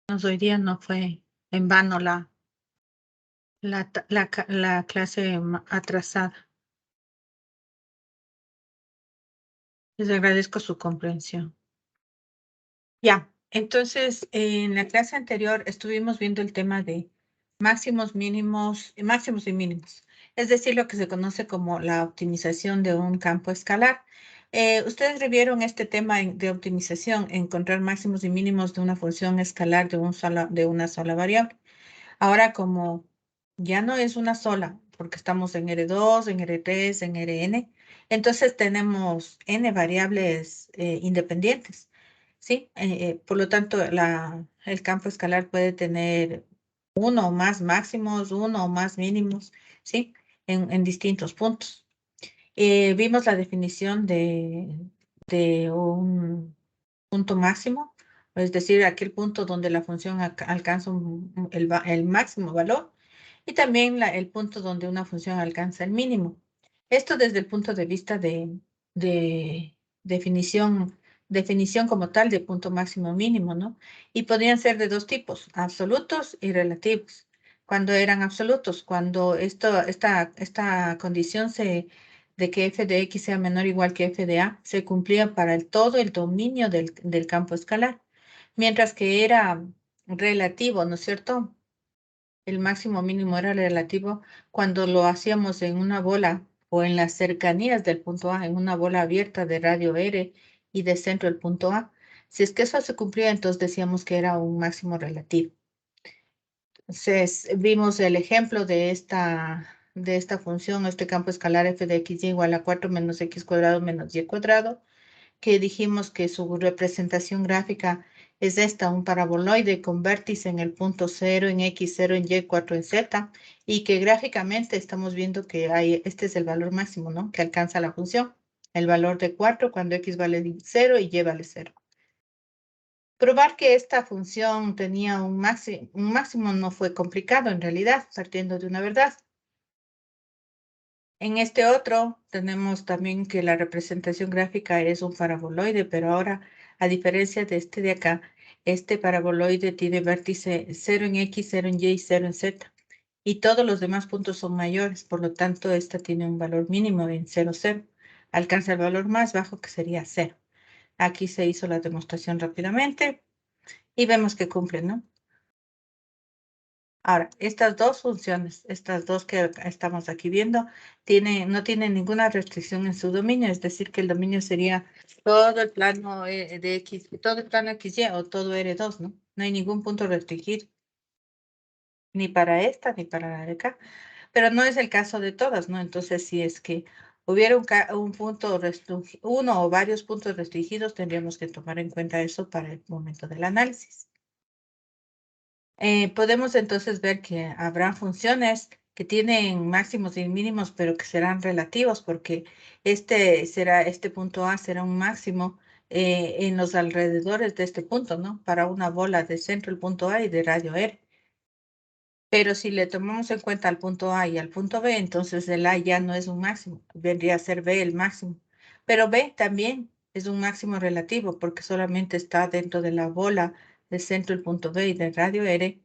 Hoy día no fue en vano la clase atrasada. Les agradezco su comprensión. Ya, entonces en la clase anterior estuvimos viendo el tema de máximos, mínimos, máximos y mínimos. Es decir, lo que se conoce como la optimización de un campo escalar. Ustedes revieron este tema de optimización, encontrar máximos y mínimos de una función escalar de una sola variable. Ahora, como ya no es una sola, porque estamos en R2, en R3, en Rn, entonces tenemos n variables independientes, ¿sí? Por lo tanto, el campo escalar puede tener uno o más máximos, uno o más mínimos, ¿sí? En distintos puntos. Vimos la definición de un punto máximo, es decir, aquel punto donde la función alcanza el máximo valor, y también el punto donde una función alcanza el mínimo. Esto desde el punto de vista de definición como tal de punto máximo mínimo, ¿no? Y podrían ser de dos tipos, absolutos y relativos. Cuando eran absolutos, cuando esta condición de que f de x sea menor o igual que f de a se cumplía para todo el dominio del campo escalar, mientras que era relativo, ¿no es cierto? El máximo mínimo era relativo cuando lo hacíamos en una bola o en las cercanías del punto A, en una bola abierta de radio R y de centro del punto A. Si es que eso se cumplía, entonces decíamos que era un máximo relativo. Entonces, vimos el ejemplo de esta función, este campo escalar f de x igual a 4 menos x cuadrado menos y cuadrado, que dijimos que su representación gráfica es esta, un paraboloide con vértice en el punto 0 en x, 0 en y, 4 en z, y que gráficamente estamos viendo que este es el valor máximo, ¿no? Que alcanza la función, el valor de 4 cuando x vale 0 y y vale 0. Probar que esta función tenía un máximo no fue complicado en realidad, partiendo de una verdad. En este otro tenemos también que la representación gráfica es un paraboloide, pero ahora, a diferencia de este de acá, este paraboloide tiene vértice 0 en x, 0 en y y 0 en z. Y todos los demás puntos son mayores, por lo tanto, esta tiene un valor mínimo en 0, 0. Alcanza el valor más bajo que sería 0. Aquí se hizo la demostración rápidamente y vemos que cumple, ¿no? Ahora, estas dos funciones, estas dos que estamos aquí viendo, no tienen ninguna restricción en su dominio, es decir, que el dominio sería todo el plano de X, todo el plano XY o todo R2, ¿no? No hay ningún punto restringido, ni para esta ni para la de acá. Pero no es el caso de todas, ¿no? Entonces, si es que hubiera un punto restringido, uno o varios puntos restringidos, tendríamos que tomar en cuenta eso para el momento del análisis. Podemos entonces ver que habrá funciones que tienen máximos y mínimos, pero que serán relativos, porque este punto A será un máximo en los alrededores de este punto, ¿no? Para una bola de centro el punto A y de radio R. Pero si le tomamos en cuenta al punto A y al punto B, entonces el A ya no es un máximo, vendría a ser B el máximo. Pero B también es un máximo relativo, porque solamente está dentro de la bola del centro el punto B y de radio R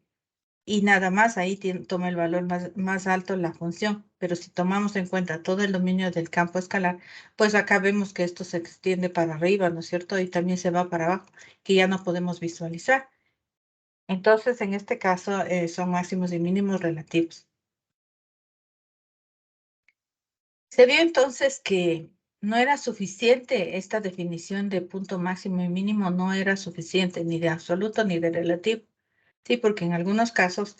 y nada más ahí toma el valor más alto la función. Pero si tomamos en cuenta todo el dominio del campo escalar, pues acá vemos que esto se extiende para arriba, ¿no es cierto? Y también se va para abajo, que ya no podemos visualizar. Entonces, en este caso, son máximos y mínimos relativos. Se vio entonces que no era suficiente esta definición de punto máximo y mínimo, no era suficiente ni de absoluto ni de relativo. Sí, porque en algunos casos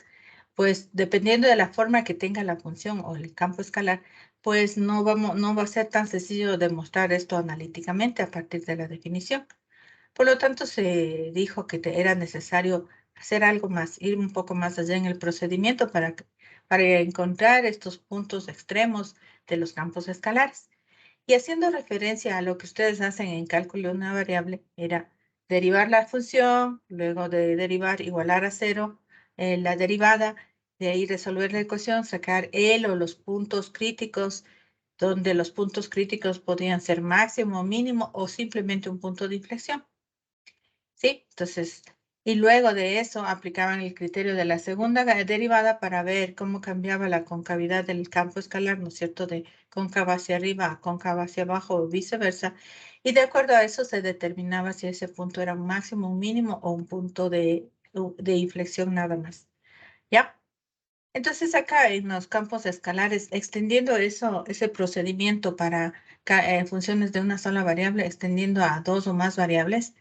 pues dependiendo de la forma que tenga la función o el campo escalar, pues no va a ser tan sencillo demostrar esto analíticamente a partir de la definición. Por lo tanto, se dijo que era necesario hacer algo más, ir un poco más allá en el procedimiento para encontrar estos puntos extremos de los campos escalares. Y haciendo referencia a lo que ustedes hacen en cálculo de una variable, era derivar la función, luego de derivar igualar a 0, la derivada, de ahí resolver la ecuación, sacar el o los puntos críticos, donde los puntos críticos podían ser máximo, mínimo o simplemente un punto de inflexión. ¿Sí? Entonces, Y luego de eso aplicaban el criterio de la segunda derivada para ver cómo cambiaba la concavidad del campo escalar, ¿no es cierto?, de cóncava hacia arriba a cóncava hacia abajo o viceversa. Y de acuerdo a eso se determinaba si ese punto era un máximo, un mínimo o un punto de inflexión nada más. ¿Ya? Entonces acá en los campos escalares, extendiendo ese procedimiento para funciones de una sola variable, extendiendo a dos o más variables,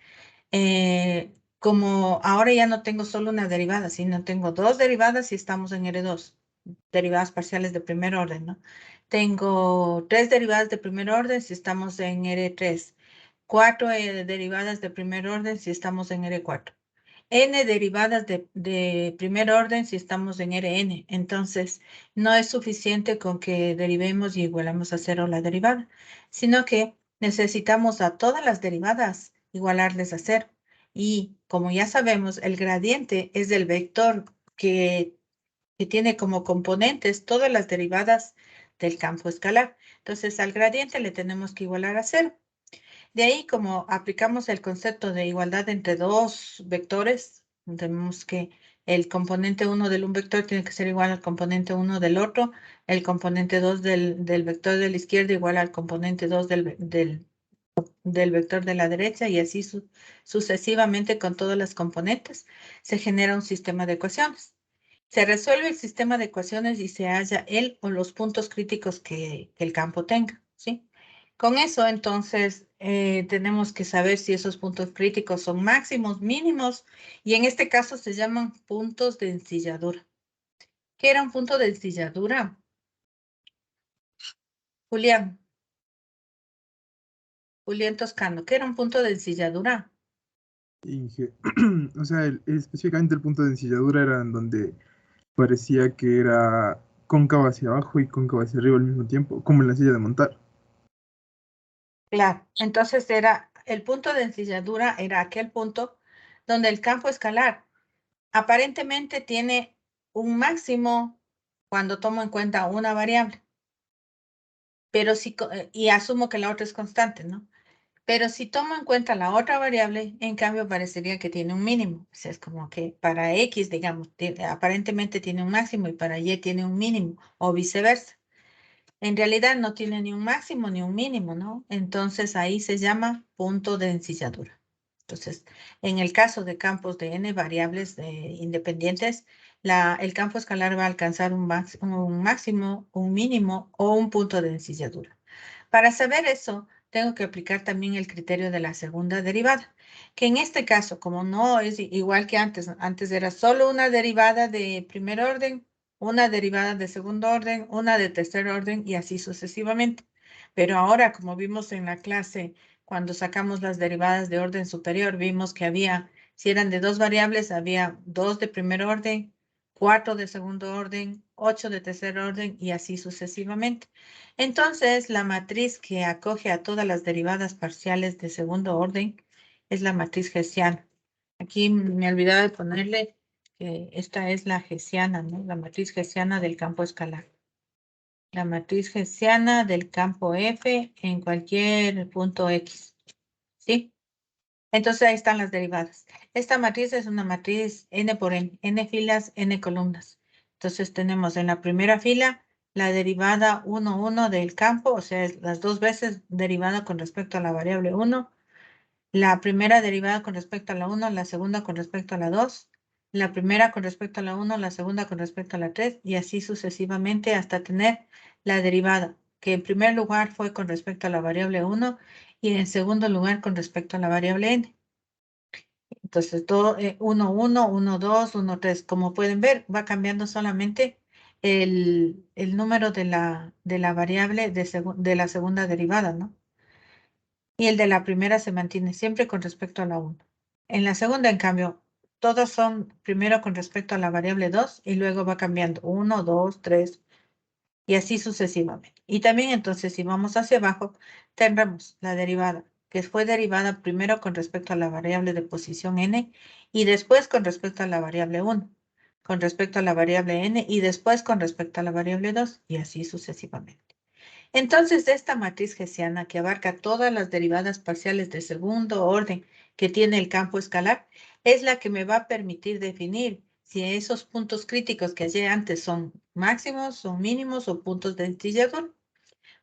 como ahora ya no tengo solo una derivada, sino tengo dos derivadas y estamos en R2, derivadas parciales de primer orden, ¿no? Tengo tres derivadas de primer orden si estamos en R3, cuatro derivadas de primer orden si estamos en R4. N derivadas de primer orden si estamos en Rn. Entonces, no es suficiente con que derivemos y igualamos a cero la derivada, sino que necesitamos a todas las derivadas igualarles a cero. Y como ya sabemos, el gradiente es del vector que tiene como componentes todas las derivadas del campo escalar. Entonces, al gradiente le tenemos que igualar a cero. De ahí, como aplicamos el concepto de igualdad entre dos vectores, tenemos que el componente 1 de un vector tiene que ser igual al componente 1 del otro, el componente 2 del vector de la izquierda igual al componente 2 del vector de la derecha y así sucesivamente con todas las componentes, se genera un sistema de ecuaciones. Se resuelve el sistema de ecuaciones y se halla el o los puntos críticos que el campo tenga, ¿sí? Con eso, entonces, tenemos que saber si esos puntos críticos son máximos, mínimos, y en este caso se llaman puntos de ensilladura. ¿Qué era un punto de ensilladura? Julián Toscano, ¿qué era un punto de ensilladura? O sea, específicamente el punto de ensilladura era en donde parecía que era cóncava hacia abajo y cóncava hacia arriba al mismo tiempo, como en la silla de montar. Claro, entonces el punto de ensilladura era aquel punto donde el campo escalar aparentemente tiene un máximo cuando tomo en cuenta una variable, pero y asumo que la otra es constante, ¿no? Pero si tomo en cuenta la otra variable, en cambio parecería que tiene un mínimo. O sea, es como que para X, digamos, aparentemente tiene un máximo y para Y tiene un mínimo, o viceversa. En realidad no tiene ni un máximo ni un mínimo, ¿no? Entonces ahí se llama punto de ensilladura. Entonces, en el caso de campos de n variables independientes, el campo escalar va a alcanzar un máximo, un mínimo o un punto de ensilladura. Para saber eso, tengo que aplicar también el criterio de la segunda derivada, que en este caso, como no es igual que antes era solo una derivada de primer orden, una derivada de segundo orden, una de tercer orden y así sucesivamente. Pero ahora, como vimos en la clase, cuando sacamos las derivadas de orden superior, vimos que si eran de dos variables, había dos de primer orden, cuatro de segundo orden, ocho de tercer orden y así sucesivamente. Entonces, la matriz que acoge a todas las derivadas parciales de segundo orden es la matriz hessiana. Aquí me olvidaba de ponerle que esta es la hessiana, ¿no? La matriz hessiana del campo escalar. La matriz hessiana del campo F en cualquier punto X. ¿Sí? Entonces ahí están las derivadas. Esta matriz es una matriz n por n filas, n columnas. Entonces tenemos en la primera fila la derivada 1, 1 del campo, o sea, es las dos veces derivada con respecto a la variable 1. La primera derivada con respecto a la 1, la segunda con respecto a la 2, la primera con respecto a la 1, la segunda con respecto a la 3 y así sucesivamente hasta tener la derivada, que en primer lugar fue con respecto a la variable 1 y en segundo lugar con respecto a la variable n. Entonces, todo 1, 1, 1, 2, 1, 3. Como pueden ver, va cambiando solamente el número de la variable de la segunda derivada, ¿no? Y el de la primera se mantiene siempre con respecto a la 1. En la segunda, en cambio, todos son primero con respecto a la variable 2 y luego va cambiando 1, 2, 3 y así sucesivamente. Y también entonces, si vamos hacia abajo, tendremos la derivada, que fue derivada primero con respecto a la variable de posición n y después con respecto a la variable 1, con respecto a la variable n y después con respecto a la variable 2 y así sucesivamente. Entonces, esta matriz hessiana que abarca todas las derivadas parciales de segundo orden que tiene el campo escalar es la que me va a permitir definir si esos puntos críticos que hallé antes son máximos, son mínimos o puntos de encilladura.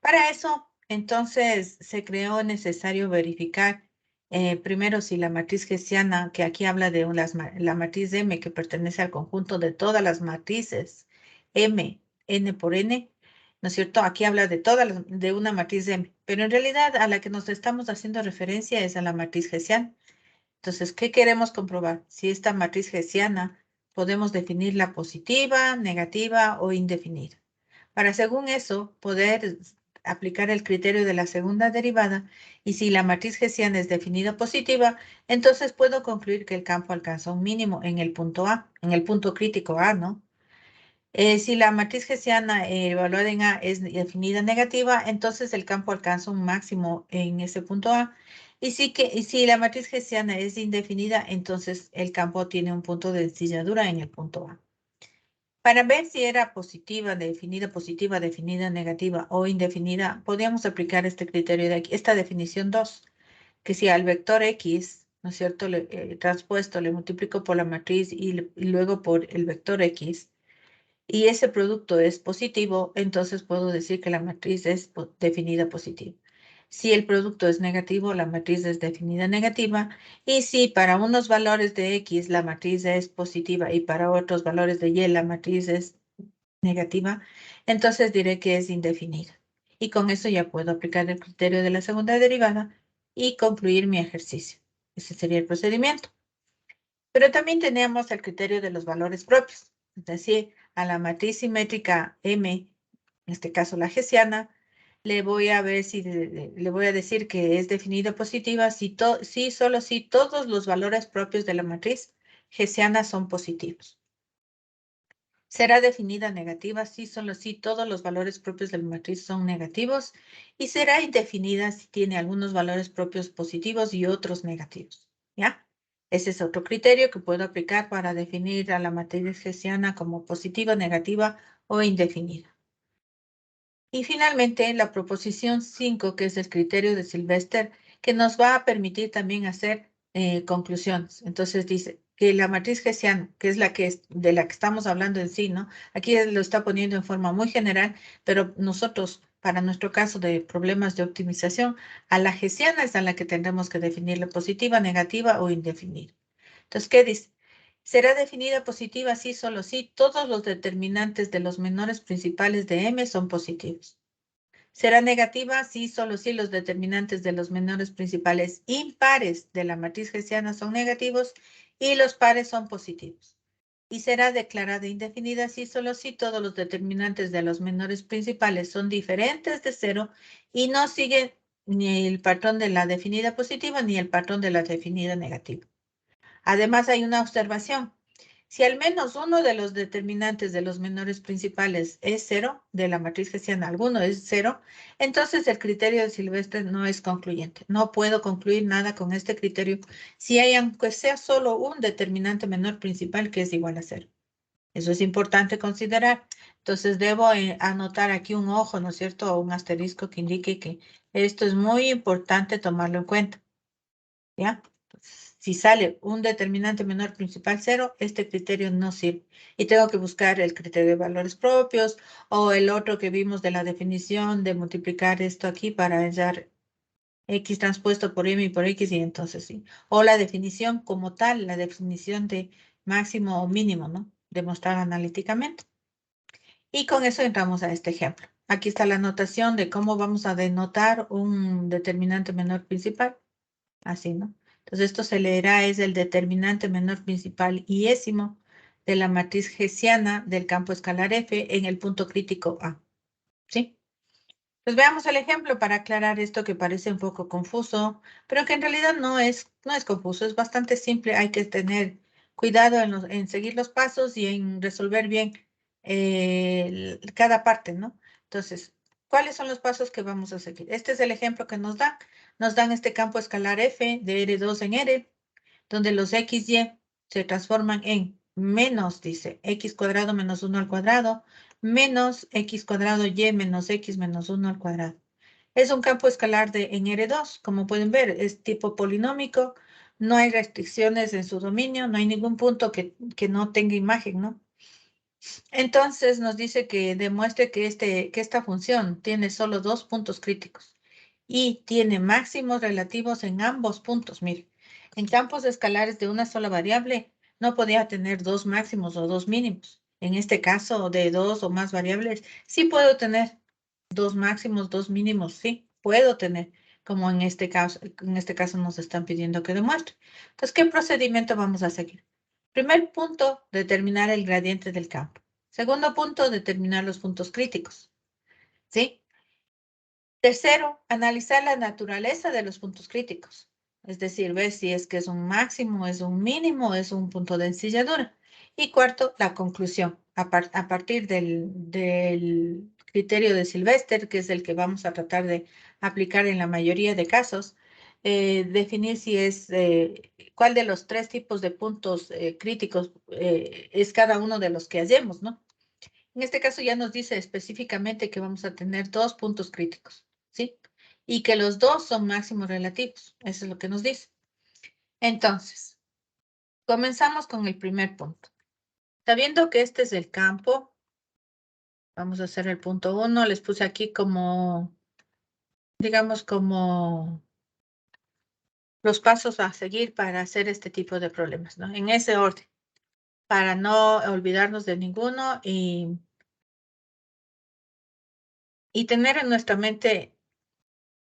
Para eso, entonces, se creó necesario verificar primero si la matriz hessiana, que aquí habla de la matriz M, que pertenece al conjunto de todas las matrices M, N por N, ¿no es cierto? Aquí habla de de una matriz M, pero en realidad a la que nos estamos haciendo referencia es a la matriz hessiana. Entonces, ¿qué queremos comprobar? Si esta matriz hessiana podemos definirla positiva, negativa o indefinida. Para, según eso, poder aplicar el criterio de la segunda derivada, y si la matriz hessiana es definida positiva, entonces puedo concluir que el campo alcanza un mínimo en el punto A, en el punto crítico A, ¿no? Si la matriz hessiana evaluada en A es definida negativa, entonces el campo alcanza un máximo en ese punto A. Y si la matriz hessiana es indefinida, entonces el campo tiene un punto de encilladura en el punto A. Para ver si era positiva, definida negativa o indefinida, podríamos aplicar este criterio de aquí, esta definición 2, que si al vector X, ¿no es cierto?, transpuesto le multiplico por la matriz y luego por el vector X, y ese producto es positivo, entonces puedo decir que la matriz es definida positiva. Si el producto es negativo, la matriz es definida negativa. Y si para unos valores de X la matriz es positiva y para otros valores de Y la matriz es negativa, entonces diré que es indefinida. Y con eso ya puedo aplicar el criterio de la segunda derivada y concluir mi ejercicio. Ese sería el procedimiento. Pero también tenemos el criterio de los valores propios. Es decir, a la matriz simétrica M, en este caso la hessiana, le voy a decir que es definida positiva solo si todos los valores propios de la matriz hessiana son positivos. Será definida negativa solo si todos los valores propios de la matriz son negativos, y será indefinida si tiene algunos valores propios positivos y otros negativos. ¿Ya? Ese es otro criterio que puedo aplicar para definir a la matriz hessiana como positiva, negativa o indefinida. Y finalmente, la proposición 5, que es el criterio de Sylvester, que nos va a permitir también hacer conclusiones. Entonces dice que la matriz hessiana, que es de la que estamos hablando en sí, ¿no? Aquí lo está poniendo en forma muy general, pero nosotros, para nuestro caso de problemas de optimización, a la hessiana es a la que tendremos que definirla positiva, negativa o indefinida. Entonces, ¿qué dice? Será definida positiva solo si todos los determinantes de los menores principales de M son positivos. Será negativa solo si los determinantes de los menores principales impares de la matriz hessiana son negativos y los pares son positivos. Y será declarada indefinida solo si todos los determinantes de los menores principales son diferentes de 0 y no siguen ni el patrón de la definida positiva ni el patrón de la definida negativa. Además, hay una observación. Si al menos uno de los determinantes de los menores principales es 0, de la matriz hessiana alguno es 0, entonces el criterio de Sylvester no es concluyente. No puedo concluir nada con este criterio si hay, aunque sea solo un determinante menor principal que es igual a 0. Eso es importante considerar. Entonces debo anotar aquí un ojo, ¿no es cierto? O un asterisco que indique que esto es muy importante tomarlo en cuenta. ¿Ya? Si sale un determinante menor principal 0, este criterio no sirve. Y tengo que buscar el criterio de valores propios o el otro que vimos de la definición de multiplicar esto aquí para hallar X transpuesto por M y por X, y entonces sí. O la definición como tal, la definición de máximo o mínimo, ¿no? Demostrar analíticamente. Y con eso entramos a este ejemplo. Aquí está la notación de cómo vamos a denotar un determinante menor principal. Así, ¿no? Entonces esto se leerá es el determinante menor principal iésimo de la matriz hessiana del campo escalar F en el punto crítico A. ¿Sí? Pues veamos el ejemplo para aclarar esto que parece un poco confuso, pero que en realidad no es confuso, es bastante simple. Hay que tener cuidado en seguir los pasos y en resolver bien cada parte, ¿no? Entonces, ¿cuáles son los pasos que vamos a seguir? Este es el ejemplo que nos dan. Nos dan este campo escalar F de R2 en R, donde los XY se transforman en menos, dice, X cuadrado menos 1 al cuadrado, menos X cuadrado Y menos X menos 1 al cuadrado. Es un campo escalar en R2, como pueden ver, es tipo polinómico, no hay restricciones en su dominio, no hay ningún punto que no tenga imagen, ¿no? Entonces nos dice que demuestre que esta función tiene solo dos puntos críticos y tiene máximos relativos en ambos puntos. Mire, en campos escalares de una sola variable no podía tener dos máximos o dos mínimos. En este caso de dos o más variables, sí puedo tener dos máximos, dos mínimos, sí, puedo tener, como en este caso nos están pidiendo que demuestre. Entonces, ¿qué procedimiento vamos a seguir? Primer punto, determinar el gradiente del campo. Segundo punto, determinar los puntos críticos. ¿Sí? Tercero, analizar la naturaleza de los puntos críticos. Es decir, ver si es que es un máximo, es un mínimo, es un punto de ensilladura. Y cuarto, la conclusión. A partir del criterio de Sylvester, que es el que vamos a tratar de aplicar en la mayoría de casos, definir si es cuál de los tres tipos de puntos críticos es cada uno de los que hallemos, ¿no? En este caso ya nos dice específicamente que vamos a tener dos puntos críticos, ¿sí? Y que los dos son máximos relativos. Eso es lo que nos dice. Entonces, comenzamos con el primer punto. Sabiendo que este es el campo, vamos a hacer el punto 1. Les puse aquí como, digamos, como los pasos a seguir para hacer este tipo de problemas, ¿no? En ese orden, para no olvidarnos de ninguno y tener en nuestra mente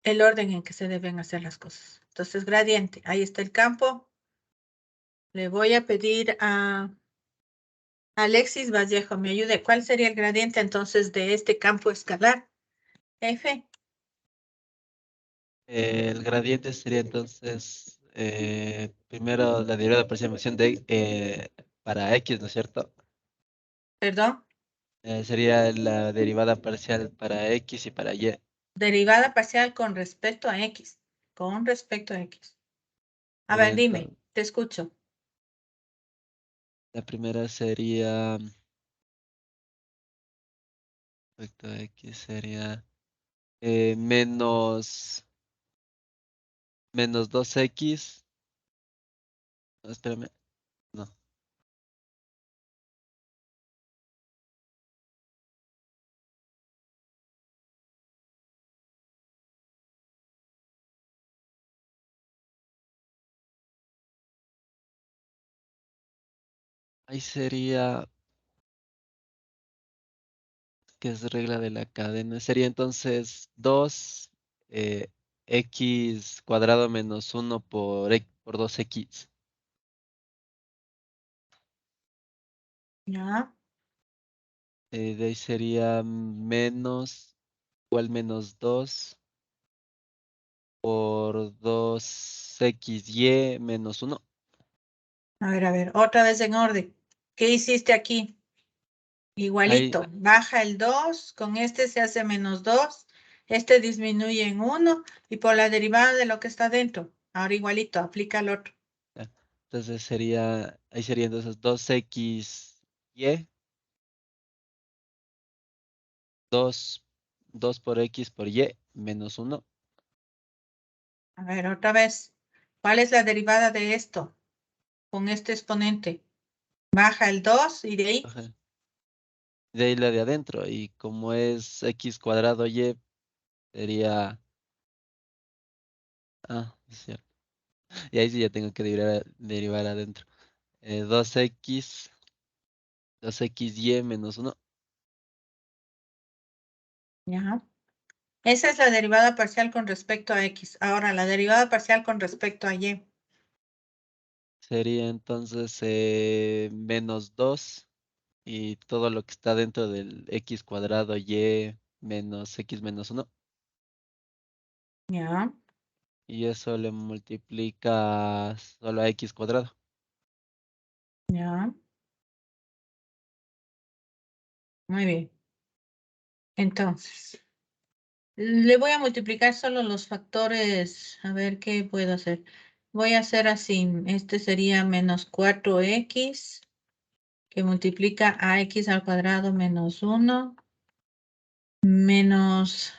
el orden en que se deben hacer las cosas. Entonces, gradiente, ahí está el campo. Le voy a pedir a Alexis Vallejo, me ayude. ¿Cuál sería el gradiente entonces de este campo escalar? F. El gradiente sería entonces, primero la derivada parcial de función de para x, ¿no es cierto? Perdón, Sería la derivada parcial para x y para y. derivada parcial con respecto a X. Con respecto a X. A ver, dime, Entonces, te escucho. la primera sería, respecto a x sería menos 2x. No, espérame, no. Ahí sería, que es regla de la cadena, sería entonces 2 x cuadrado menos 1 por 2x. Ya, De ahí sería menos igual menos 2 por 2xy menos 1. a ver, otra vez en orden. ¿Qué hiciste aquí? Ahí, Igualito, baja el 2, con este se hace menos 2, este disminuye en 1 y por la derivada de lo que está dentro. Ahora igualito, aplica el otro. ya. Entonces sería, ahí sería entonces 2xy, 2, 2 por x por y menos 1. A ver, otra vez. ¿Cuál es la derivada de esto? Con este exponente. Baja el 2 y de ahí. Ajá. De ahí la de adentro. Y como es x cuadrado y, sería... Ah, es cierto. Y ahí sí ya tengo que derivar adentro. 2x, 2xy menos 1 Ya. Esa es la derivada parcial con respecto a X. Ahora, la derivada parcial con respecto a Y. sería entonces menos 2 y todo lo que está dentro del x cuadrado y menos x menos 1. Ya, Y eso le multiplica solo a x cuadrado. ya. Muy bien. Entonces, le voy a multiplicar solo los factores. A ver qué puedo hacer. Voy a hacer así. Este sería menos 4x que multiplica a x al cuadrado menos 1 menos,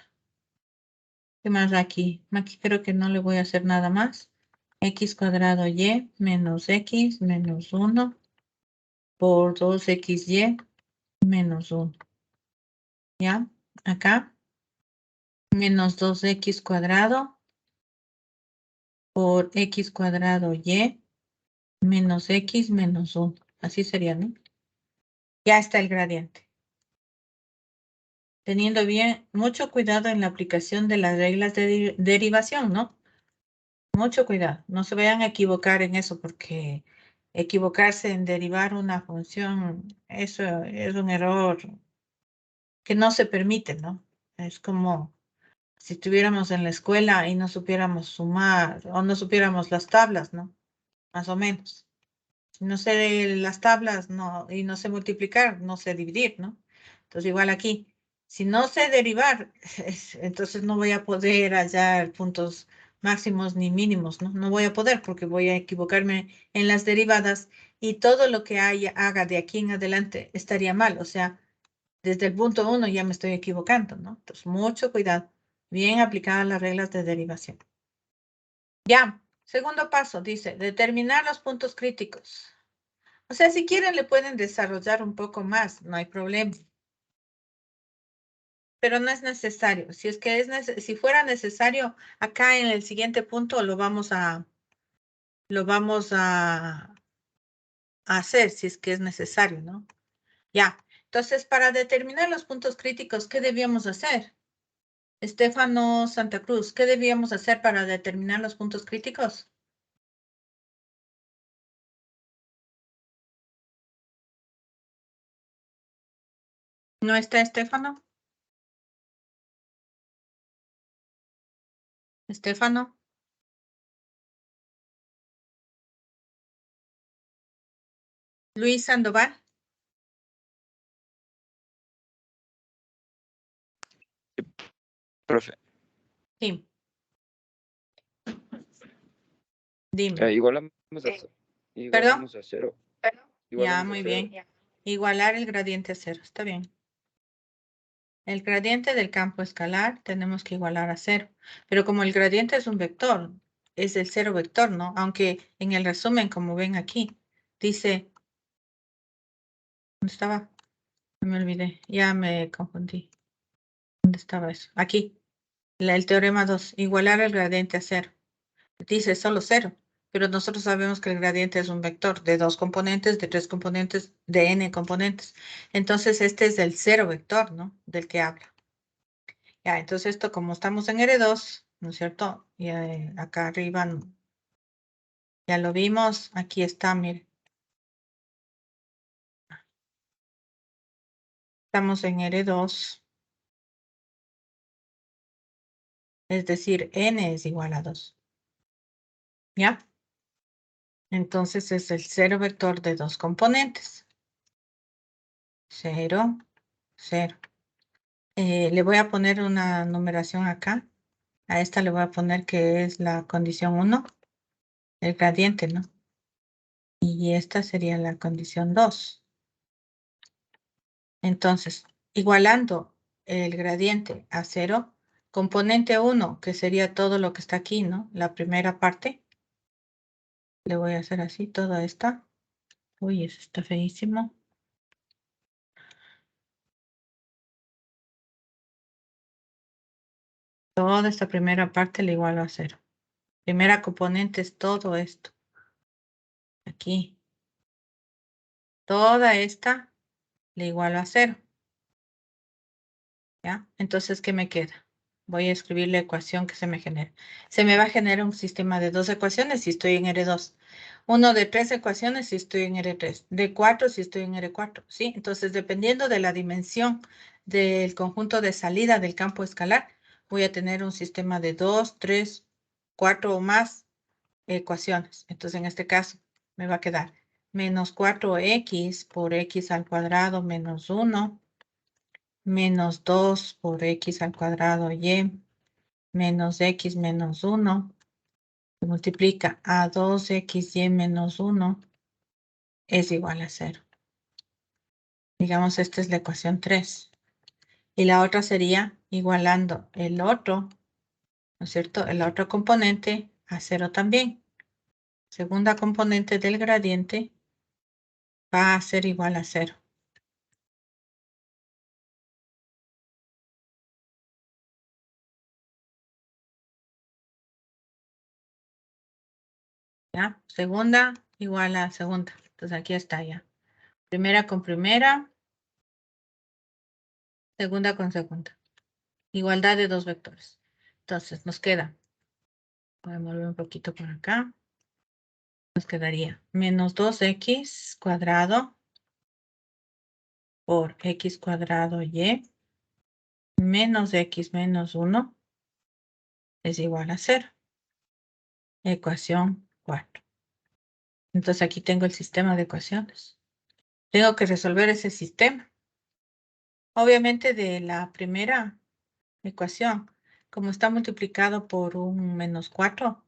¿qué más da aquí? Aquí creo que no le voy a hacer nada más. X cuadrado y menos X menos 1 por 2XY menos 1. ¿Ya? Acá. Menos 2X cuadrado por X cuadrado Y menos X menos 1. Así sería, ¿no? Ya está el gradiente. Teniendo bien, mucho cuidado en la aplicación de las reglas de derivación, ¿no? Mucho cuidado. No se vayan a equivocar en eso porque equivocarse en derivar una función, eso es un error que no se permite, ¿no? Es como si estuviéramos en la escuela y no supiéramos sumar o no supiéramos las tablas, ¿no? Más o menos. Si no sé las tablas no, y no sé multiplicar, no sé dividir, ¿no? Entonces igual aquí, si no sé derivar, entonces no voy a poder hallar puntos máximos ni mínimos, ¿no? No voy a poder porque voy a equivocarme en las derivadas y todo lo que haga de aquí en adelante estaría mal. O sea, desde el punto 1 ya me estoy equivocando, ¿no? Entonces, mucho cuidado. Bien aplicadas las reglas de derivación. Ya, segundo paso, dice, determinar los puntos críticos. O sea, si quieren le pueden desarrollar un poco más, no hay problema. Pero no es necesario. Si es que si fuera necesario, acá en el siguiente punto lo vamos a hacer si es que es necesario, ¿no? Ya. Entonces, para determinar los puntos críticos, ¿qué debíamos hacer? Estefano Santa Cruz, ¿qué debíamos hacer para determinar los puntos críticos? ¿No está Estefano? Estefano. Luis Sandoval. Profe, Sí. Dime. igualamos a, ¿Perdón? igualamos a cero. Ya, Igualamos a muy cero. bien. Igualar el gradiente a cero. Está bien. El gradiente del campo escalar tenemos que igualar a cero. Pero como el gradiente es un vector, es el cero vector, ¿no? Aunque en el resumen, como ven aquí, dice... ¿Dónde estaba? Me olvidé. Ya me confundí. ¿Dónde estaba eso? Aquí. El teorema 2. Igualar el gradiente a cero. Dice solo cero. Pero nosotros sabemos que el gradiente es un vector de 2 componentes, de 3 componentes, de n componentes. Entonces, este es el cero vector, ¿no? Del que habla. Ya, entonces esto como estamos en R2, ¿no es cierto? Y acá arriba ya lo vimos. Aquí está, mire. Estamos en R2. Es decir, n es igual a 2. ¿Ya? Entonces es el cero vector de 2 componentes. 0, 0. Le voy a poner una numeración acá. A esta le voy a poner que es la condición 1, el gradiente, ¿no? Y esta sería la condición 2. Entonces, igualando el gradiente a 0, componente 1, que sería todo lo que está aquí, ¿no? La primera parte. Le voy a hacer así, toda esta. Uy, eso está feísimo. Toda esta primera parte le igualo a 0. Primera componente es todo esto. Aquí. Toda esta le igualo a 0. ¿Ya? Entonces, ¿qué me queda? Voy a escribir la ecuación que se me genera. Se me va a generar un sistema de 2 ecuaciones si estoy en R2. Uno de 3 ecuaciones si estoy en R3. De 4 si estoy en R4. ¿Sí? Entonces, dependiendo de la dimensión del conjunto de salida del campo escalar, voy a tener un sistema de 2, 3, 4 o más ecuaciones. Entonces, en este caso, me va a quedar menos 4x por x al cuadrado menos 1 menos 2 por x al cuadrado y menos x menos 1 se multiplica a 2xy menos 1 es igual a 0. Digamos, esta es la ecuación 3. Y la otra sería igualando el otro, ¿no es cierto? El otro componente a 0 también. segunda componente del gradiente va a ser igual a 0. ¿Ya? Segunda igual a segunda. Entonces aquí está ya. Primera con primera. Segunda con segunda. Igualdad de dos vectores. Entonces nos queda. Voy a mover un poquito por acá. Nos quedaría menos 2x cuadrado por x cuadrado y menos x menos 1 es igual a 0. Ecuación 4. Entonces aquí tengo el sistema de ecuaciones. Tengo que resolver ese sistema. Obviamente de la primera ecuación, como está multiplicado por un menos 4,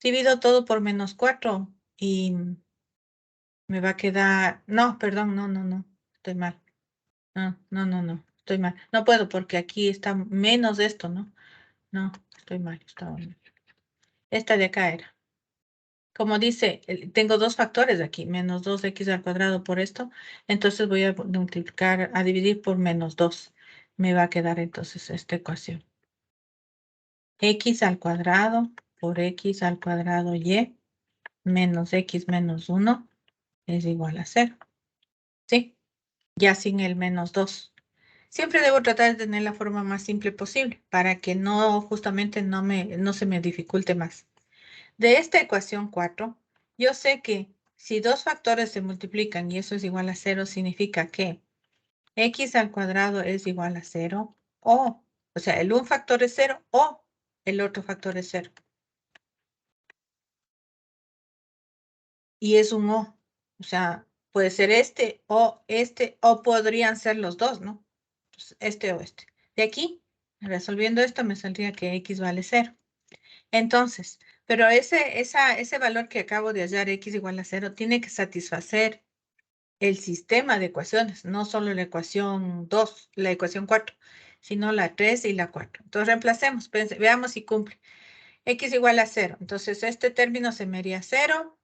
divido todo por menos 4 y me va a quedar... No, perdón, no, estoy mal. No, estoy mal. No puedo porque aquí está menos de esto, ¿no? No, estoy mal, estaba mal. Esta de acá era. Como dice, tengo dos factores aquí, menos 2x al cuadrado por esto, entonces voy a multiplicar, a dividir por menos 2. Me va a quedar entonces esta ecuación. X al cuadrado por x al cuadrado y menos x menos 1 es igual a 0. ¿Sí? Ya sin el menos 2. Siempre debo tratar de tener la forma más simple posible para que no, justamente no se me dificulte más. De esta ecuación 4, yo sé que si dos factores se multiplican y eso es igual a 0, significa que x al cuadrado es igual a 0 o sea, el un factor es 0 o el otro factor es 0. Y es un o. O sea, puede ser este o podrían ser los dos, ¿no? Pues este o este. De aquí, resolviendo esto, me saldría que x vale 0. Entonces, pero ese valor que acabo de hallar, x igual a 0, tiene que satisfacer el sistema de ecuaciones, no solo la ecuación 2, la ecuación 4, sino la 3 y la 4. Entonces, reemplacemos, veamos si cumple. X igual a 0. Entonces, este término se me haría 0,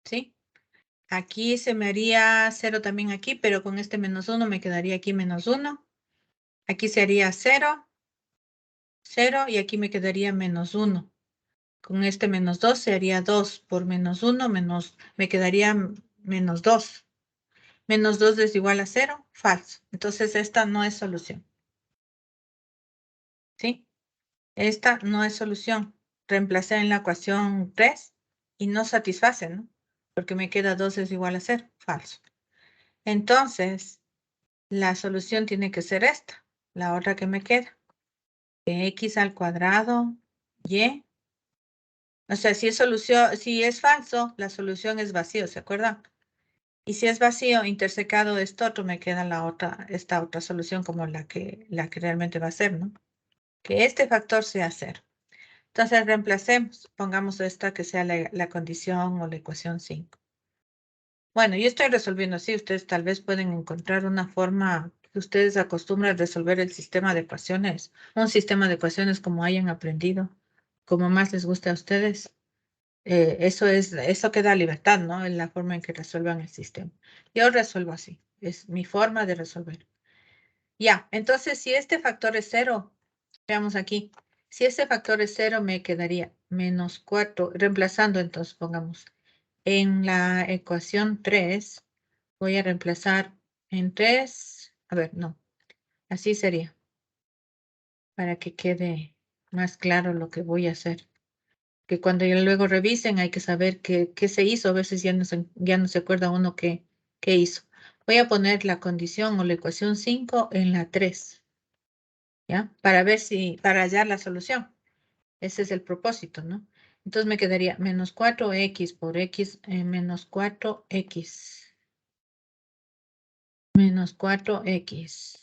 ¿sí? Aquí se me haría 0 también aquí, pero con este menos 1 me quedaría aquí menos 1. Aquí se haría 0, 0 y aquí me quedaría menos 1. Con este menos 2 se haría 2 por menos 1, me quedaría menos 2. Menos 2 es igual a 0, falso. Entonces esta no es solución. ¿Sí? Esta no es solución. Reemplacé en la ecuación 3 y no satisface, ¿no? Porque me queda 2 es igual a 0, falso. Entonces, la solución tiene que ser esta, la otra que me queda. Que x al cuadrado y... O sea, si es solución, si es falso, la solución es vacío, ¿se acuerdan? Y si es vacío, intersecado esto otro, me queda esta otra solución como la que realmente va a ser, ¿no? Que este factor sea 0. Entonces reemplacemos, pongamos esta que sea la condición o la ecuación 5. Bueno, yo estoy resolviendo así, ustedes tal vez pueden encontrar una forma que ustedes acostumbran a resolver el sistema de ecuaciones, un sistema de ecuaciones como hayan aprendido, como más les guste a ustedes. Eso queda libertad, ¿no? En la forma en que resuelvan el sistema. Yo resuelvo así, es mi forma de resolver. Ya, entonces si este factor es 0, veamos aquí, si este factor es 0 me quedaría menos 4, reemplazando entonces pongamos en la ecuación 3, voy a reemplazar en 3, a ver, no, así sería, para que quede más claro lo que voy a hacer. Que cuando ya luego revisen hay que saber qué se hizo. A veces ya no se acuerda uno qué hizo. Voy a poner la condición o la ecuación 5 en la 3. ¿Ya? Para hallar la solución. Ese es el propósito, ¿no? Entonces me quedaría menos 4x por x menos 4x. Menos 4x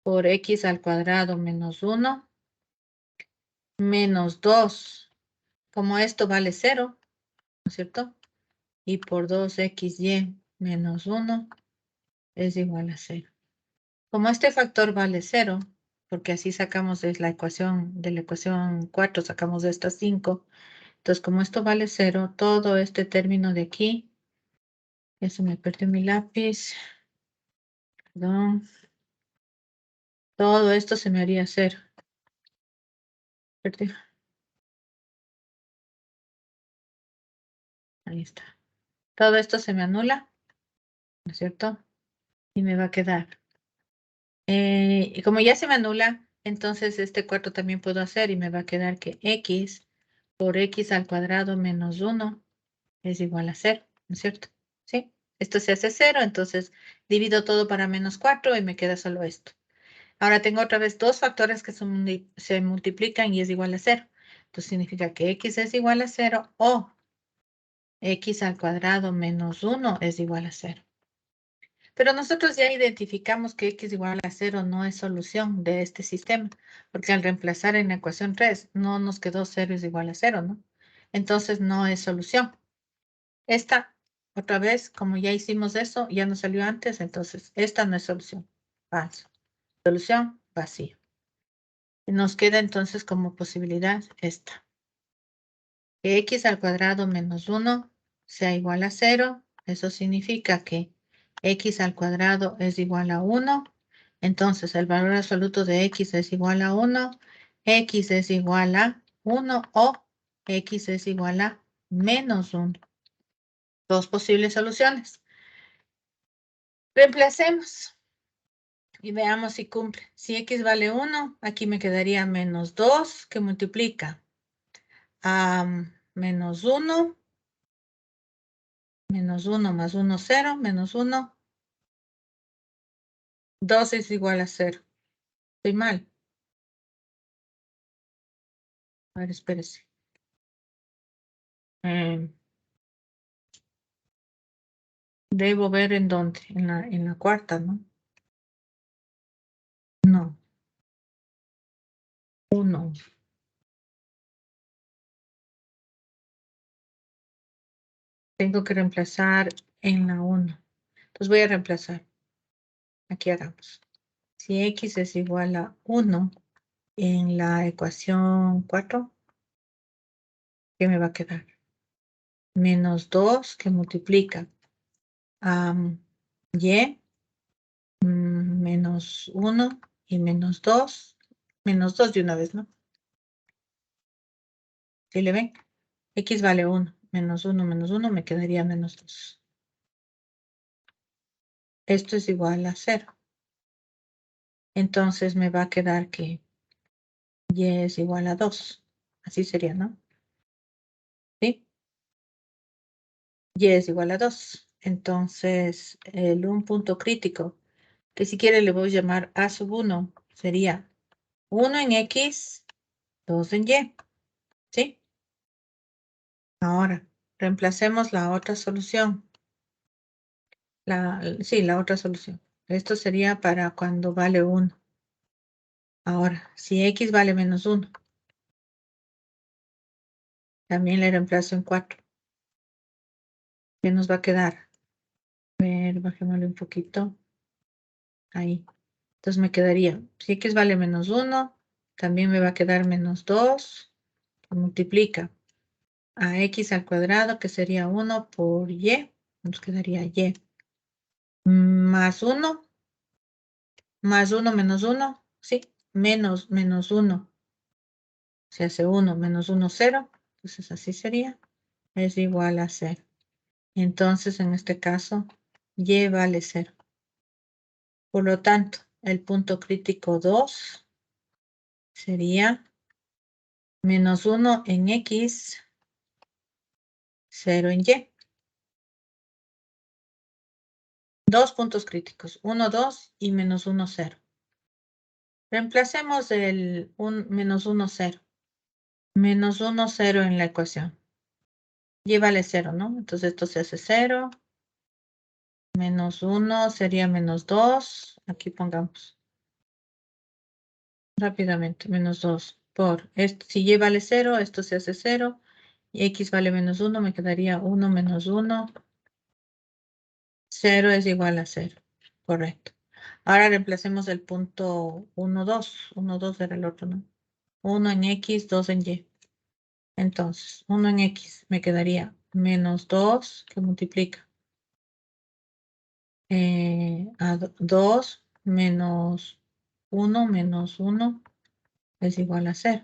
por x al cuadrado menos 1. Menos 2. Como esto vale 0, ¿no es cierto? Y por 2xy menos 1 es igual a 0. Como este factor vale 0, porque así sacamos de la ecuación 4, sacamos de esta 5, Entonces, como esto vale 0, todo este término de aquí, ya se me perdió mi lápiz, perdón, todo esto se me haría 0. Perdí. Ahí está. Todo esto se me anula, ¿no es cierto? Y me va a quedar. Y como ya se me anula, entonces este cuarto también puedo hacer y me va a quedar que x por x al cuadrado menos 1 es igual a 0, ¿no es cierto? ¿Sí? Esto se hace 0, entonces divido todo para menos 4 y me queda solo esto. Ahora tengo otra vez dos factores que se multiplican y es igual a 0. Entonces significa que x es igual a 0 o x al cuadrado menos 1 es igual a 0. Pero nosotros ya identificamos que x igual a 0 no es solución de este sistema, porque al reemplazar en la ecuación 3 no nos quedó 0 es igual a 0, ¿no? Entonces no es solución. Esta, otra vez, como ya hicimos eso, ya nos salió antes, entonces esta no es solución. Falso. Solución, vacío. Y nos queda entonces como posibilidad esta. Que x al cuadrado menos 1 sea igual a 0. Eso significa que x al cuadrado es igual a 1. Entonces el valor absoluto de x es igual a 1. X es igual a 1 o x es igual a menos 1. Dos posibles soluciones. Reemplacemos y veamos si cumple. Si x vale 1, aquí me quedaría menos 2 que multiplica a menos 1. Menos 1 más 1, 0. Menos 1. 2 es igual a 0. Estoy mal. A ver, espérese. Debo ver en dónde. En la cuarta, ¿no? No. 1. Tengo que reemplazar en la 1. Entonces voy a reemplazar. Aquí hagamos. Si x es igual a 1 en la ecuación 4, ¿qué me va a quedar? Menos 2 que multiplica a y menos 1 y menos 2. Menos 2 de una vez, ¿no? ¿Sí le ven? X vale 1. Menos 1 me quedaría menos 2. Esto es igual a 0. Entonces me va a quedar que y es igual a 2. Así sería, ¿no? ¿Sí? Y es igual a 2. Entonces, un punto crítico, que si quiere le voy a llamar A sub 1, sería 1 en X, 2 en Y. ¿Sí? Ahora, reemplacemos la otra solución. Sí, la otra solución. Esto sería para cuando vale 1. Ahora, si X vale menos 1, también le reemplazo en 4. ¿Qué nos va a quedar? A ver, bajémosle un poquito. Ahí. Entonces me quedaría, si X vale menos 1, también me va a quedar menos 2. Multiplica a X al cuadrado, que sería 1 por Y. Nos quedaría Y. Más 1. Más 1 menos 1. Sí, menos 1. Se hace 1 menos 1, 0. Entonces así sería. Es igual a 0. Entonces en este caso, Y vale 0. Por lo tanto, el punto crítico 2 sería menos 1 en X, 0 en Y. Dos puntos críticos, 1, 2 y menos 1, 0. Reemplacemos el menos 1, 0. Menos 1, 0 en la ecuación. Y vale 0, ¿no? Entonces esto se hace 0. Menos 1 sería menos 2. Aquí pongamos. Rápidamente, menos 2 por esto. Si Y vale 0, esto se hace 0. Y X vale menos 1, me quedaría 1 menos 1. 0 es igual a 0. Correcto. Ahora reemplacemos el punto 1, 2. 1, 2 era el otro, ¿no? 1 en X, 2 en Y. Entonces, 1 en X me quedaría menos 2 que multiplica a 2 menos 1 es igual a 0.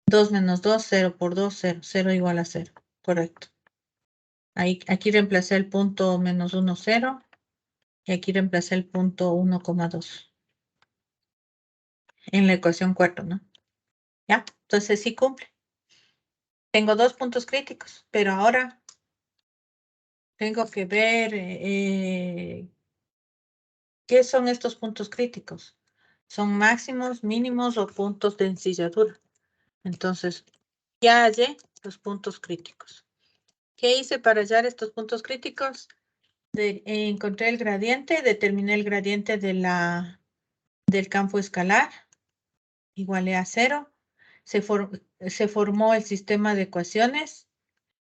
2 menos 2, 0 por 2, 0. 0 igual a 0. Correcto. Aquí reemplacé el punto menos 1, 0. Y aquí reemplacé el punto 1,2. En la ecuación 4, ¿no? ¿Ya? Entonces sí cumple. Tengo 2 puntos críticos, pero ahora tengo que ver qué son estos puntos críticos. ¿Son máximos, mínimos o puntos de ensilladura? Entonces, ya hallé los puntos críticos. ¿Qué hice para hallar estos puntos críticos? Encontré el gradiente, determiné el gradiente del campo escalar, igualé a 0. Se formó el sistema de ecuaciones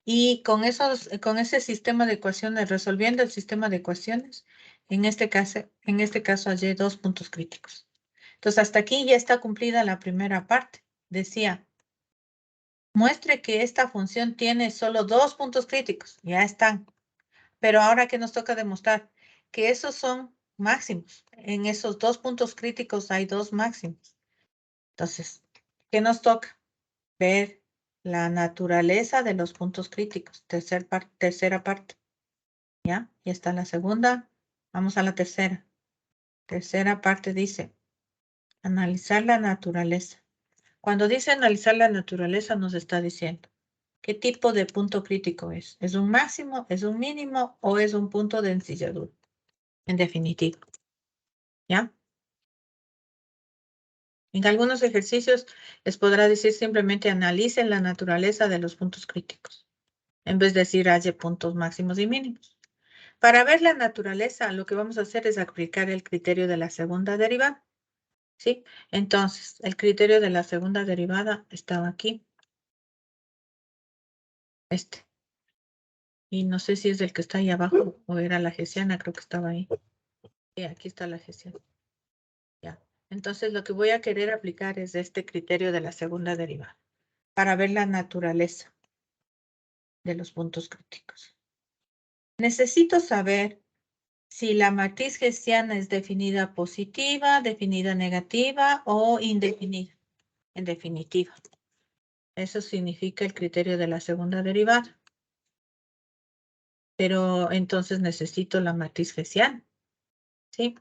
y con ese sistema de ecuaciones, resolviendo el sistema de ecuaciones, en este caso hallé 2 puntos críticos. Entonces, hasta aquí ya está cumplida la primera parte. Decía, muestre que esta función tiene solo 2 puntos críticos. Ya están. Pero ahora que nos toca demostrar que esos son máximos. En esos 2 puntos críticos hay 2 máximos. Entonces, ¿qué nos toca? Ver la naturaleza de los puntos críticos. Tercera parte. ¿Ya? Y está la segunda. Vamos a la tercera. Tercera parte dice, analizar la naturaleza. Cuando dice analizar la naturaleza nos está diciendo, ¿qué tipo de punto crítico es? ¿Es un máximo, es un mínimo o es un punto de ensilladura? En definitivo. ¿Ya? En algunos ejercicios les podrá decir simplemente analicen la naturaleza de los puntos críticos, en vez de decir halle puntos máximos y mínimos. Para ver la naturaleza, lo que vamos a hacer es aplicar el criterio de la segunda derivada. ¿Sí? Entonces, el criterio de la segunda derivada estaba aquí. Este. Y no sé si es el que está ahí abajo o era la hessiana, creo que estaba ahí. Y aquí está la hessiana. Ya. Entonces, lo que voy a querer aplicar es este criterio de la segunda derivada para ver la naturaleza de los puntos críticos. Necesito saber si la matriz hessiana es definida positiva, definida negativa o indefinida. En definitiva. Eso significa el criterio de la segunda derivada. Pero entonces necesito la matriz hessiana. ¿Sí?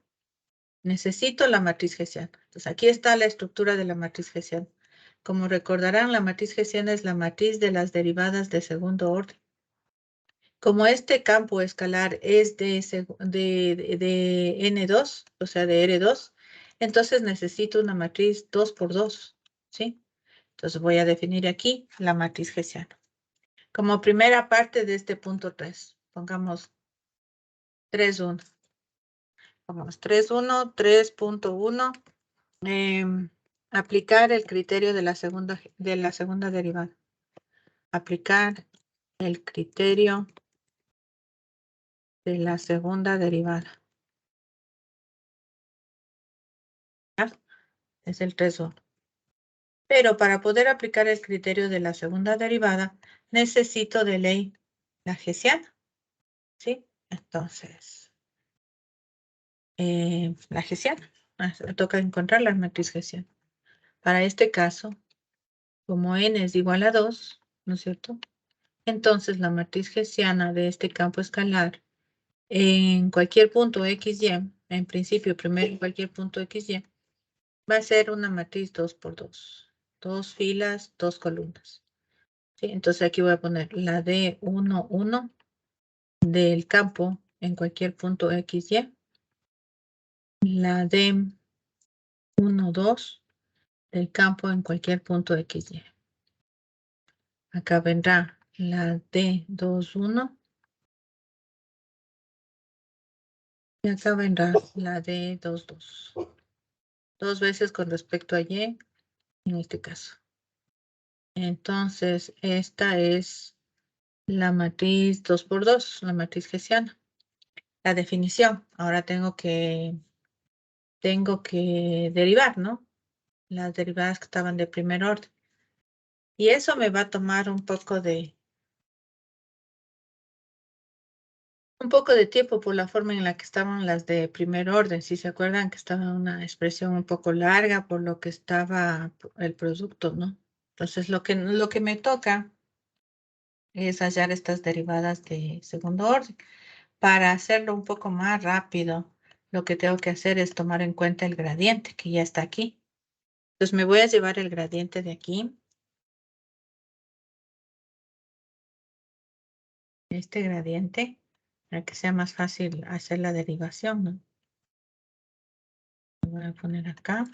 Necesito la matriz hessiana. Entonces aquí está la estructura de la matriz hessiana. Como recordarán, la matriz hessiana es la matriz de las derivadas de segundo orden. Como este campo escalar es de N2, o sea, de R2, entonces necesito una matriz 2 por 2, ¿sí? Entonces voy a definir aquí la matriz hessiana. Como primera parte de este punto 3, pongamos 3,1. Pongamos 3,1, 3.1. Aplicar el criterio de la segunda derivada. Aplicar el criterio de la segunda derivada. ¿Ya? Es el 3,1. Pero para poder aplicar el criterio de la segunda derivada, necesito de ley la hessiana. ¿Sí? Entonces, la hessiana. Toca encontrar la matriz hessiana. Para este caso, como n es igual a 2, ¿no es cierto? Entonces, la matriz hessiana de este campo escalar en cualquier punto XY, en principio, primero en cualquier punto XY, va a ser una matriz 2 por 2. 2 filas, 2 columnas. ¿Sí? Entonces aquí voy a poner la D1, 1 del campo en cualquier punto XY. La D1, 2 del campo en cualquier punto XY. Acá vendrá la D2, 1. Y acá vendrá la D2, 2. 2 veces con respecto a Y en este caso. Entonces, esta es la matriz 2 por 2, la matriz hessiana. La definición. Ahora tengo que derivar, ¿no? Las derivadas que estaban de primer orden. Y eso me va a tomar un poco de tiempo por la forma en la que estaban las de primer orden. Si se acuerdan que estaba una expresión un poco larga por lo que estaba el producto, ¿no? Entonces lo que me toca es hallar estas derivadas de segundo orden. Para hacerlo un poco más rápido, lo que tengo que hacer es tomar en cuenta el gradiente que ya está aquí. Entonces me voy a llevar el gradiente de aquí. Este gradiente, para que sea más fácil hacer la derivación, ¿no? Lo voy a poner acá.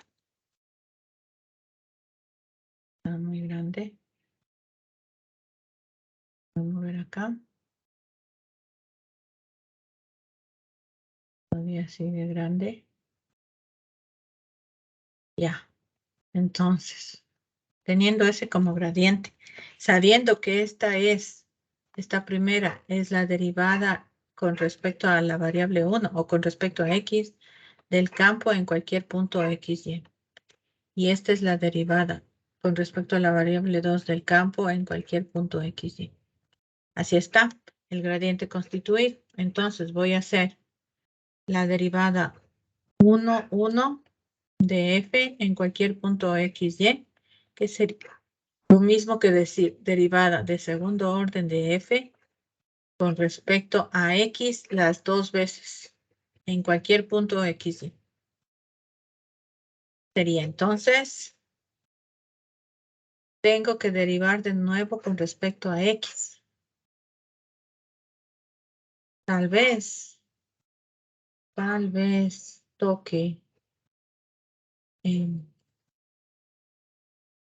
Está muy grande. Voy a mover acá. Todavía sigue grande. Ya. Entonces, teniendo ese como gradiente, sabiendo que esta primera es la derivada con respecto a la variable 1 o con respecto a x del campo en cualquier punto x, y. Y esta es la derivada con respecto a la variable 2 del campo en cualquier punto x, y. Así está el gradiente constituido. Entonces voy a hacer la derivada 1, 1 de f en cualquier punto x, y, que sería lo mismo que decir derivada de segundo orden de f con respecto a x las dos veces en cualquier punto x, y. Sería entonces, tengo que derivar de nuevo con respecto a x. Tal vez toque,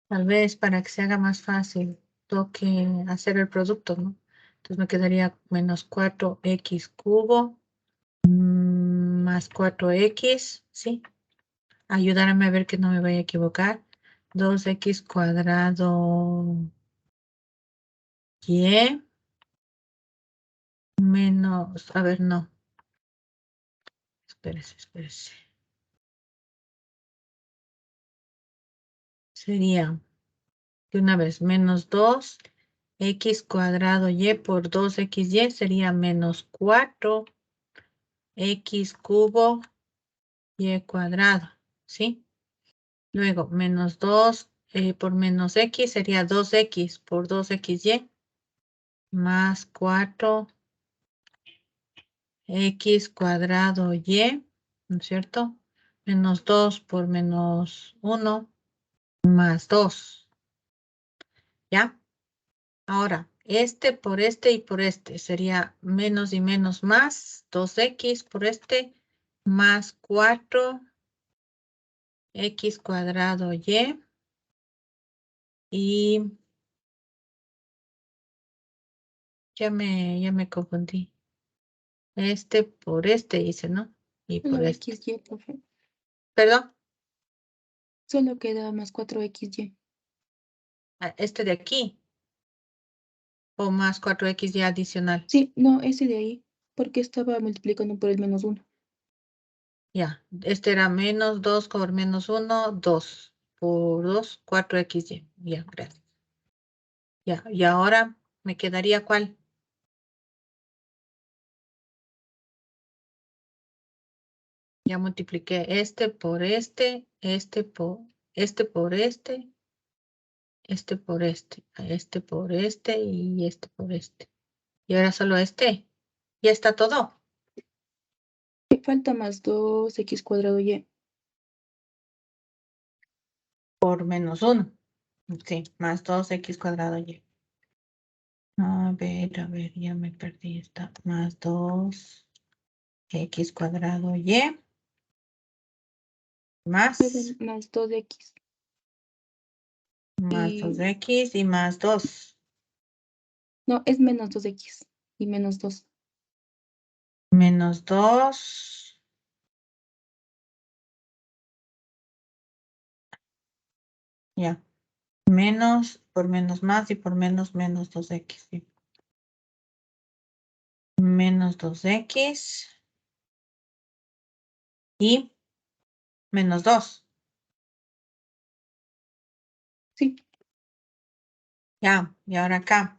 tal vez para que se haga más fácil, toque hacer el producto, ¿no? Entonces me quedaría menos 4x cubo más 4x, ¿sí? Ayúdame a ver que no me vaya a equivocar. 2x cuadrado y menos, a ver, no. Espérese. Sería, de una vez, menos 2x cuadrado y por 2xy sería menos 4x cubo y cuadrado, ¿sí? Luego, menos 2 por menos x sería 2x por 2xy más 4x cuadrado y, ¿no es cierto? Menos 2 por menos 1 más 2, ¿ya? Ahora, este por este y por este sería menos y menos más 2x por este más 4x cuadrado y ya me confundí. Este por este hice, ¿no? Y por Solo este. XY, profe. Perdón, Solo queda más 4XY. este de aquí. O más 4x ya adicional. Sí, no, ese de ahí. Porque estaba multiplicando por el menos 1. Ya, este era menos 2 por menos 1, 2 por 2, 4xy. Ya, gracias. Ya, y ahora me quedaría ¿cuál? Ya multipliqué este por este, este por este por este, este por este, este por este y este por este. Y ahora solo este. Ya está todo. Falta más 2x cuadrado y. Por menos 1. Sí, más 2x cuadrado y. A ver, ya me perdí esta. Más 2x cuadrado y. Más. Más 2x. Más Y 2x y más 2. no, es menos 2x y menos 2. Menos 2. Ya. Menos por menos más y por menos menos 2x. ¿Sí? Menos 2x y menos 2. Sí. Ya, y ahora acá.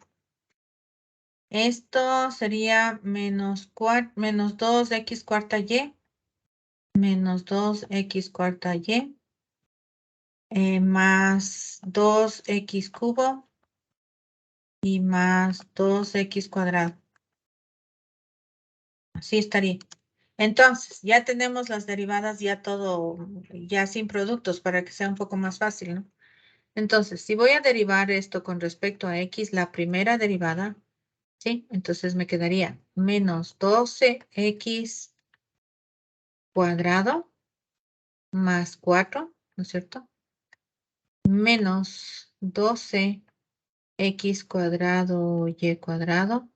Esto sería menos 2x cuarta y. Menos 2x cuarta y. Más 2x cubo. Y más 2x cuadrado. Así estaría. Entonces, ya tenemos las derivadas, ya todo, ya sin productos, para que sea un poco más fácil, ¿no? Entonces, si voy a derivar esto con respecto a x, la primera derivada, ¿sí? Entonces me quedaría menos 12x cuadrado más 4, ¿no es cierto? Menos 12x cuadrado y cuadrado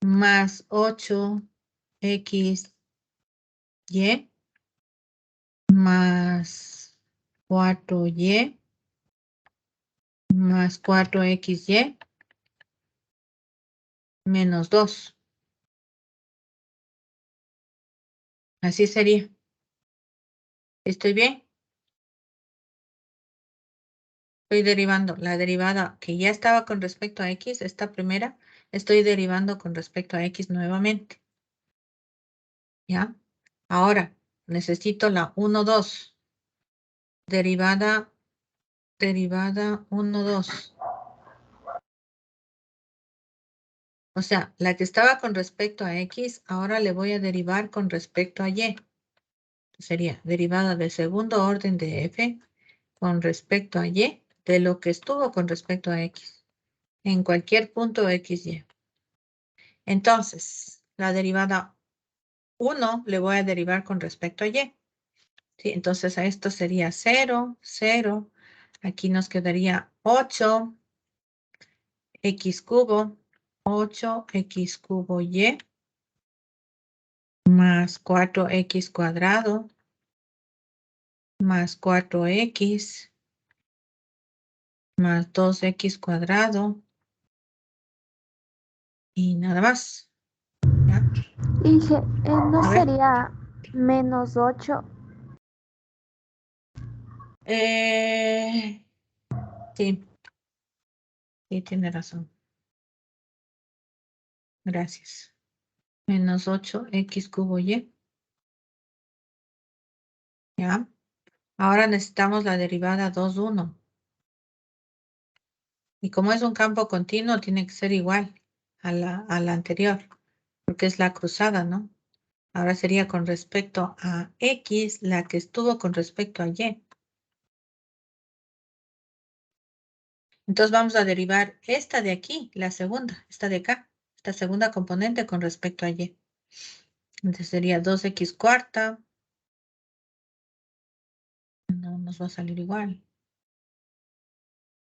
más 8x y más 4y más 4xy menos 2. Así sería. ¿Estoy bien? Estoy derivando la derivada que ya estaba con respecto a x, esta primera, estoy derivando con respecto a x nuevamente. ¿Ya? Ahora, necesito la 1, 2. Derivada 1, 2. O sea, la que estaba con respecto a x, ahora le voy a derivar con respecto a y. Sería derivada del segundo orden de f con respecto a y de lo que estuvo con respecto a x. En cualquier punto x, y. Entonces, la derivada 1 le voy a derivar con respecto a y. ¿Sí? Entonces, a esto sería 0, 0. Aquí nos quedaría 8x cubo, 8x cubo y más 4x cuadrado más 4x más 2x cuadrado y nada más. ¿Ya? Dije, ¿no A ver. sería menos 8? Sí, sí, tiene razón. Gracias. Menos 8x cubo y. ¿Ya? Ahora necesitamos la derivada 2, 1. Y como es un campo continuo, tiene que ser igual a la anterior, porque es la cruzada, ¿no? Ahora sería con respecto a x, la que estuvo con respecto a y. Entonces vamos a derivar esta de aquí, la segunda, esta de acá, esta segunda componente con respecto a y. Entonces sería 2x cuarta. No nos va a salir igual.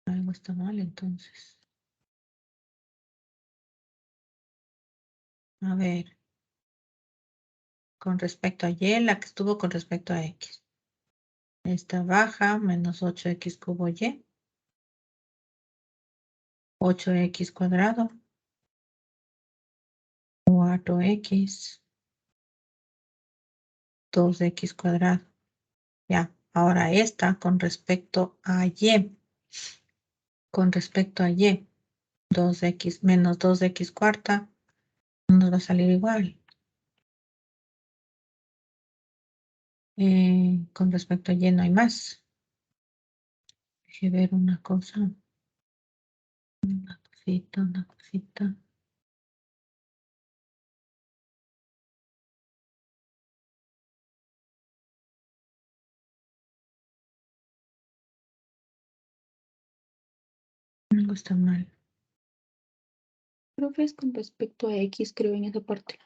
Algo está mal entonces. A ver. Con respecto a y, la que estuvo con respecto a x. Esta baja, menos 8x cubo y. 8x cuadrado. 4x. 2x cuadrado. Ya. Ahora esta con respecto a y. Con respecto a y. 2x menos 2x cuarta. No nos va a salir igual. Con respecto a y no hay más. Deje ver una cosa. Una cosita, una cosita. Algo está mal. Profe, es con respecto a X, creo, en esa parte.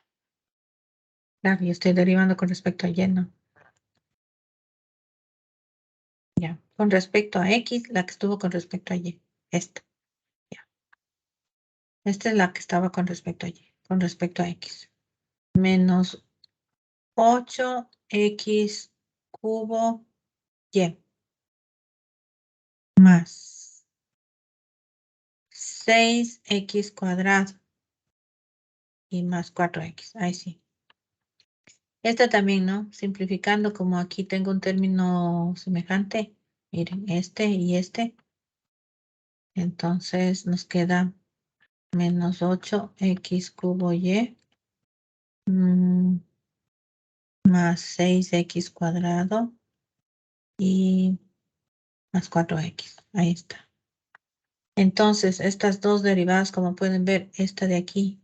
Claro, yo estoy derivando con respecto a y, ¿no? Ya. Con respecto a x, la que estuvo con respecto a y. Esta. Ya. Esta es la que estaba con respecto a y. Con respecto a x. Menos 8x cubo y. Más 6x cuadrado. Y más 4x. Ahí sí. Esta también, ¿no? Simplificando, como aquí tengo un término semejante. Miren, este y este. Entonces nos queda menos 8x cubo y más 6x cuadrado y más 4x. Ahí está. Entonces, estas dos derivadas, como pueden ver, esta de aquí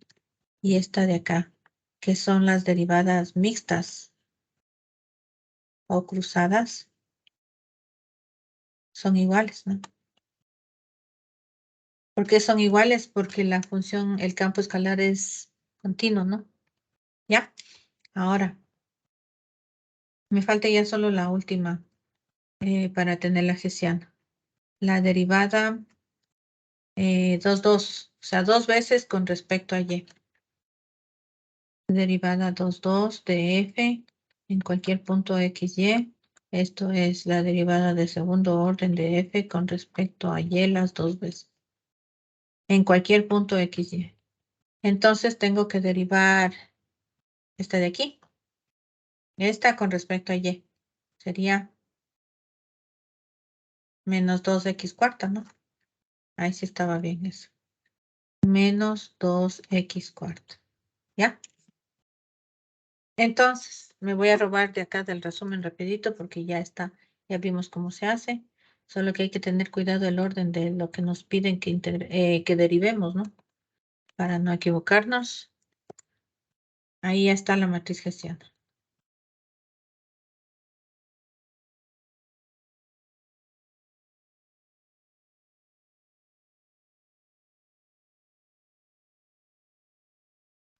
y esta de acá, que son las derivadas mixtas o cruzadas, son iguales, ¿no? ¿Por qué son iguales? Porque la función, el campo escalar es continuo, ¿no? ¿Ya? Ahora, me falta ya solo la última para tener la hessiana. La derivada 2, o sea, 2 veces con respecto a y. Derivada 2 de f en cualquier punto x, y. Esto es la derivada de segundo orden de f con respecto a y las 2 veces. En cualquier punto x, y. Entonces tengo que derivar esta de aquí. Esta con respecto a y. Sería menos 2x cuarta, ¿no? Ahí sí estaba bien eso. Menos 2x cuarta. ¿Ya? Entonces, me voy a robar de acá del resumen rapidito porque ya está, ya vimos cómo se hace. Solo que hay que tener cuidado el orden de lo que nos piden que derivemos, ¿no? Para no equivocarnos. Ahí ya está la matriz hessiana.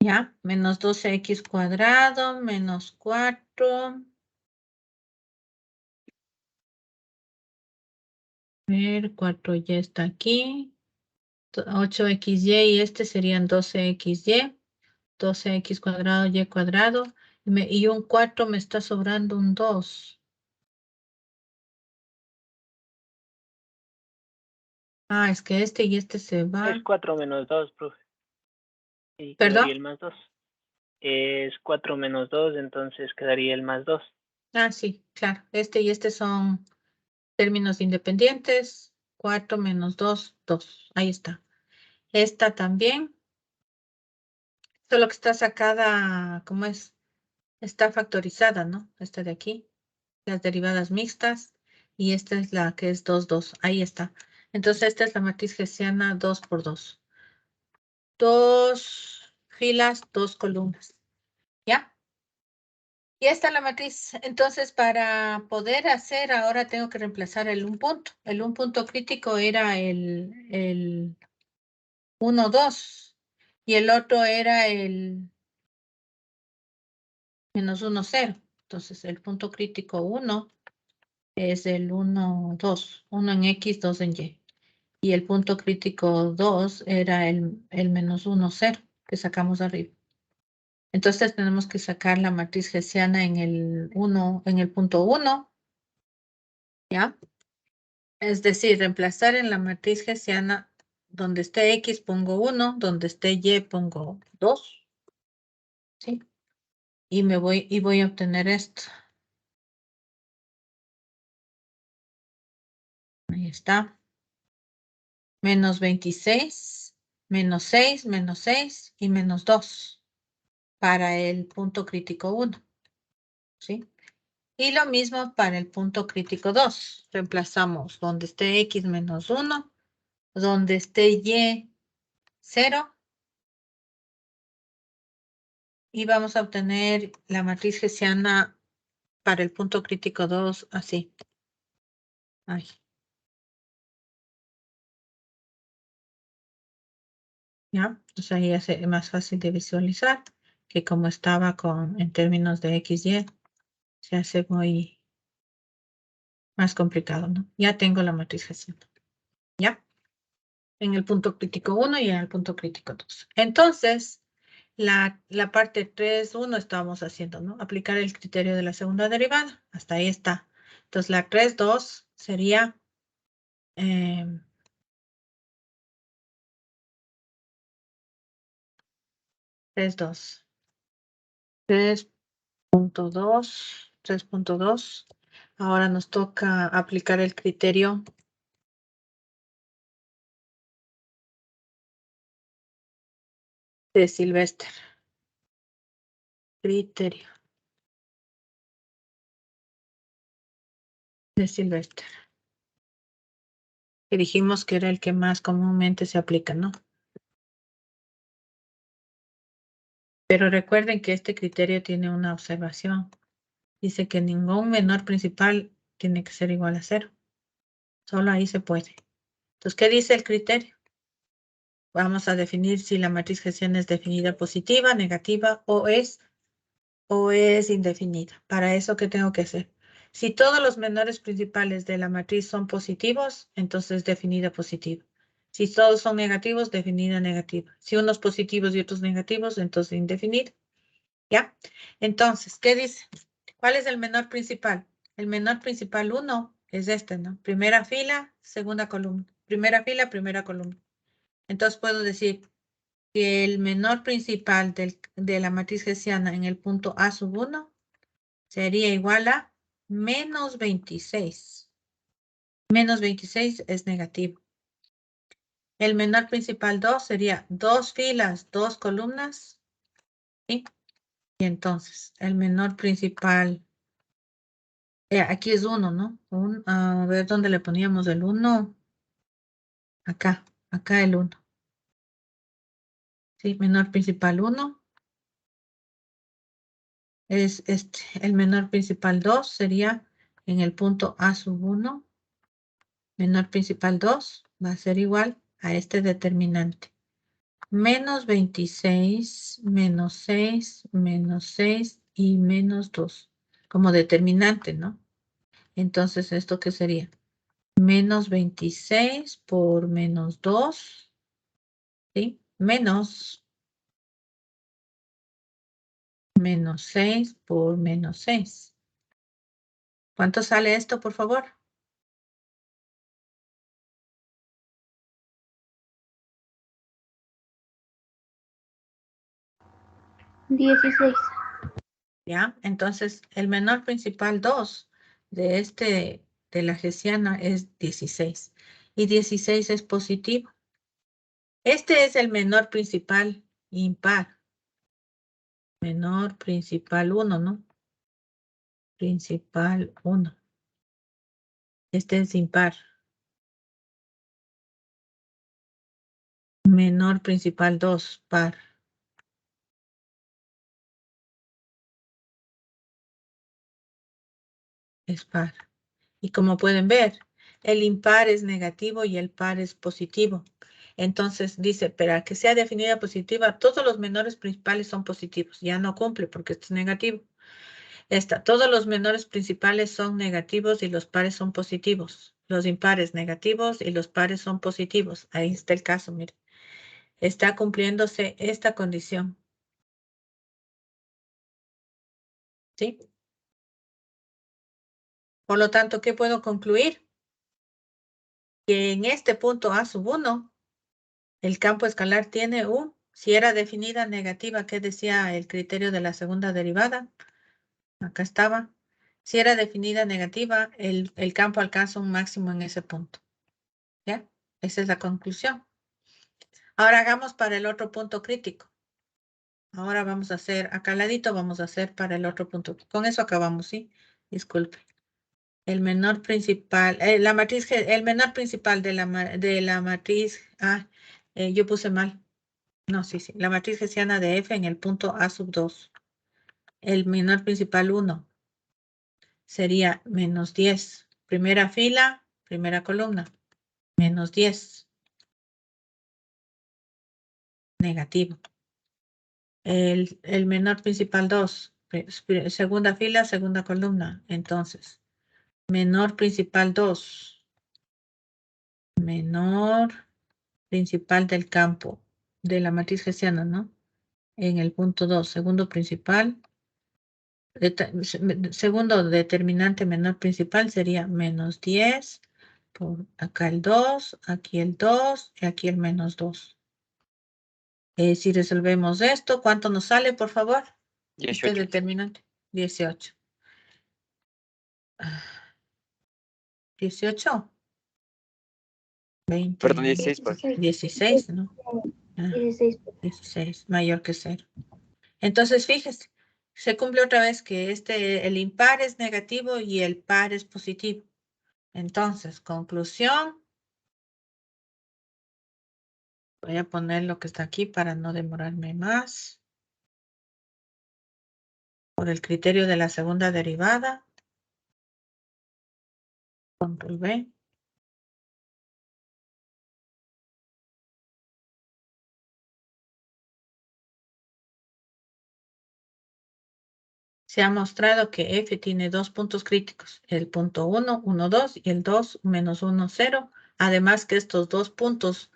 Ya, menos 12x cuadrado, menos 4. A ver, 4 ya está aquí. 8xy y este serían 12xy. 12x cuadrado, y cuadrado. Y un 4 me está sobrando un 2. Ah, es que este y este se va. Es 4 menos 2, profe. Y ¿Perdón? quedaría el más 2. Es 4 menos 2, entonces quedaría el más 2. Ah, sí, claro. Este y este son términos independientes. 4 menos 2, 2. Ahí está. Esta también. Solo que está sacada, ¿cómo es? Está factorizada, ¿no? Esta de aquí. Las derivadas mixtas. Y esta es la que es 2, 2. Ahí está. Entonces esta es la matriz hessiana 2 por 2. 2 filas, 2 columnas. ¿Ya? Y esta es la matriz. Entonces, para poder hacer, ahora tengo que reemplazar el un punto. El un punto crítico era el 1, 2. Y el otro era el menos 1, 0. Entonces, el punto crítico 1 es el 1, 2. 1 en X, 2 en Y. Y el punto crítico 2 era el menos 1, 0 que sacamos arriba. Entonces tenemos que sacar la matriz hessiana en el 1, en el punto 1, ¿ya? Es decir, reemplazar en la matriz hessiana donde esté X pongo 1, donde esté Y pongo 2, ¿sí? Y voy a obtener esto. Ahí está. Menos 26, menos 6, menos 6 y menos 2 para el punto crítico 1, ¿sí? Y lo mismo para el punto crítico 2. Reemplazamos donde esté X menos 1, donde esté Y 0. Y vamos a obtener la matriz hessiana para el punto crítico 2 así. Ay. ¿Ya? Entonces ahí es más fácil de visualizar que como estaba en términos de X, Y, se hace muy más complicado, ¿no? Ya tengo la matriz hessiana. ¿Ya? En el punto crítico 1 y en el punto crítico 2. Entonces, la parte 3.1 estábamos haciendo, ¿no? Aplicar el criterio de la segunda derivada. Hasta ahí está. Entonces, la 3.2 sería 3.2. 3.2. Ahora nos toca aplicar el criterio de Sylvester. Criterio de Sylvester. Que dijimos que era el que más comúnmente se aplica, ¿no? Pero recuerden que este criterio tiene una observación. Dice que ningún menor principal tiene que ser igual a 0. Solo ahí se puede. Entonces, ¿qué dice el criterio? Vamos a definir si la matriz Hessiana es definida positiva, negativa o es indefinida. Para eso, ¿qué tengo que hacer? Si todos los menores principales de la matriz son positivos, entonces definida positiva. Si todos son negativos, definida negativa. Si unos positivos y otros negativos, entonces indefinida. ¿Ya? Entonces, ¿qué dice? ¿Cuál es el menor principal? El menor principal 1 es este, ¿no? Primera fila, segunda columna. Primera fila, primera columna. Entonces puedo decir que el menor principal de la matriz hessiana en el punto A sub 1 sería igual a menos 26. Menos 26 es negativo. El menor principal 2 sería 2 filas, 2 columnas. ¿Sí? Y entonces, el menor principal, aquí es 1, ¿no? A ver dónde le poníamos el 1. Acá el 1. ¿Sí? Menor principal 1. Es este. El menor principal 2 sería en el punto A sub 1. Menor principal 2 va a ser igual a este determinante. Menos 26, menos 6, menos 6 y menos 2. Como determinante, ¿no? Entonces, ¿esto qué sería? Menos 26 por menos 2. ¿Sí? Menos 6 por menos 6. ¿Cuánto sale esto, por favor? 16. ¿Ya? Entonces, el menor principal 2 de la hessiana es 16. Y 16 es positivo. Este es el menor principal impar. Menor principal 1, ¿no? Principal 1. Este es impar. Menor principal 2, par. Es par. Y como pueden ver, el impar es negativo y el par es positivo. Entonces dice, para que sea definida positiva, todos los menores principales son positivos. Ya no cumple porque esto es negativo. Todos los menores principales son negativos y los pares son positivos. Los impares negativos y los pares son positivos. Ahí está el caso, mire. Está cumpliéndose esta condición. ¿Sí? Por lo tanto, ¿qué puedo concluir? Que en este punto A sub 1, el campo escalar tiene si era definida negativa, ¿qué decía el criterio de la segunda derivada? Acá estaba. Si era definida negativa, el campo alcanza un máximo en ese punto. ¿Ya? Esa es la conclusión. Ahora hagamos para el otro punto crítico. Ahora vamos a hacer, acá al ladito vamos a hacer para el otro punto. Con eso acabamos, ¿sí? Disculpe. El menor principal, el menor principal de la matriz, yo puse mal. No, sí. La matriz hessiana de F en el punto A sub 2. El menor principal 1 sería menos 10. Primera fila, primera columna. Menos 10. Negativo. El menor principal 2. Segunda fila, segunda columna. Entonces, menor principal 2. Menor principal del campo de la matriz hessiana, ¿no? En el punto 2, segundo principal. Segundo determinante menor principal sería menos 10. Por acá el 2, aquí el 2 y aquí el menos 2. Si resolvemos esto, ¿cuánto nos sale, por favor? 18. Este determinante. 18. 18. 20. Perdón, 16, 16, ¿no? 16. 16, mayor que 0. Entonces, fíjese, se cumple otra vez que el impar es negativo y el par es positivo. Entonces, conclusión. Voy a poner lo que está aquí para no demorarme más. Por el criterio de la segunda derivada. Control V. Se ha mostrado que f tiene dos puntos críticos, el punto 1, 1, 2 y el 2, menos 1, 0. Además que estos dos puntos,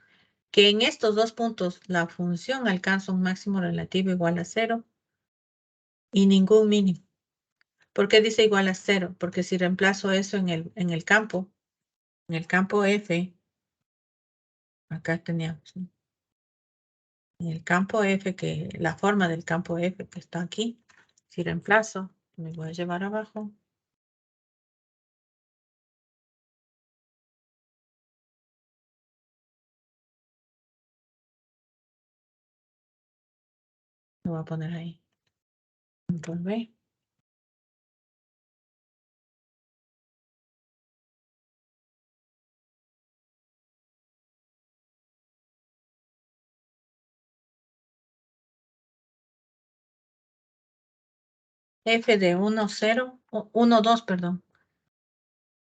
que en estos dos puntos la función alcanza un máximo relativo igual a 0 y ningún mínimo. ¿Por qué dice igual a 0? Porque si reemplazo eso en el campo f, acá teníamos, ¿no? En el campo f, que la forma del campo f que está aquí, si reemplazo, me voy a llevar abajo. Lo voy a poner ahí. Control V. F de 1, 0, 1, 2, perdón.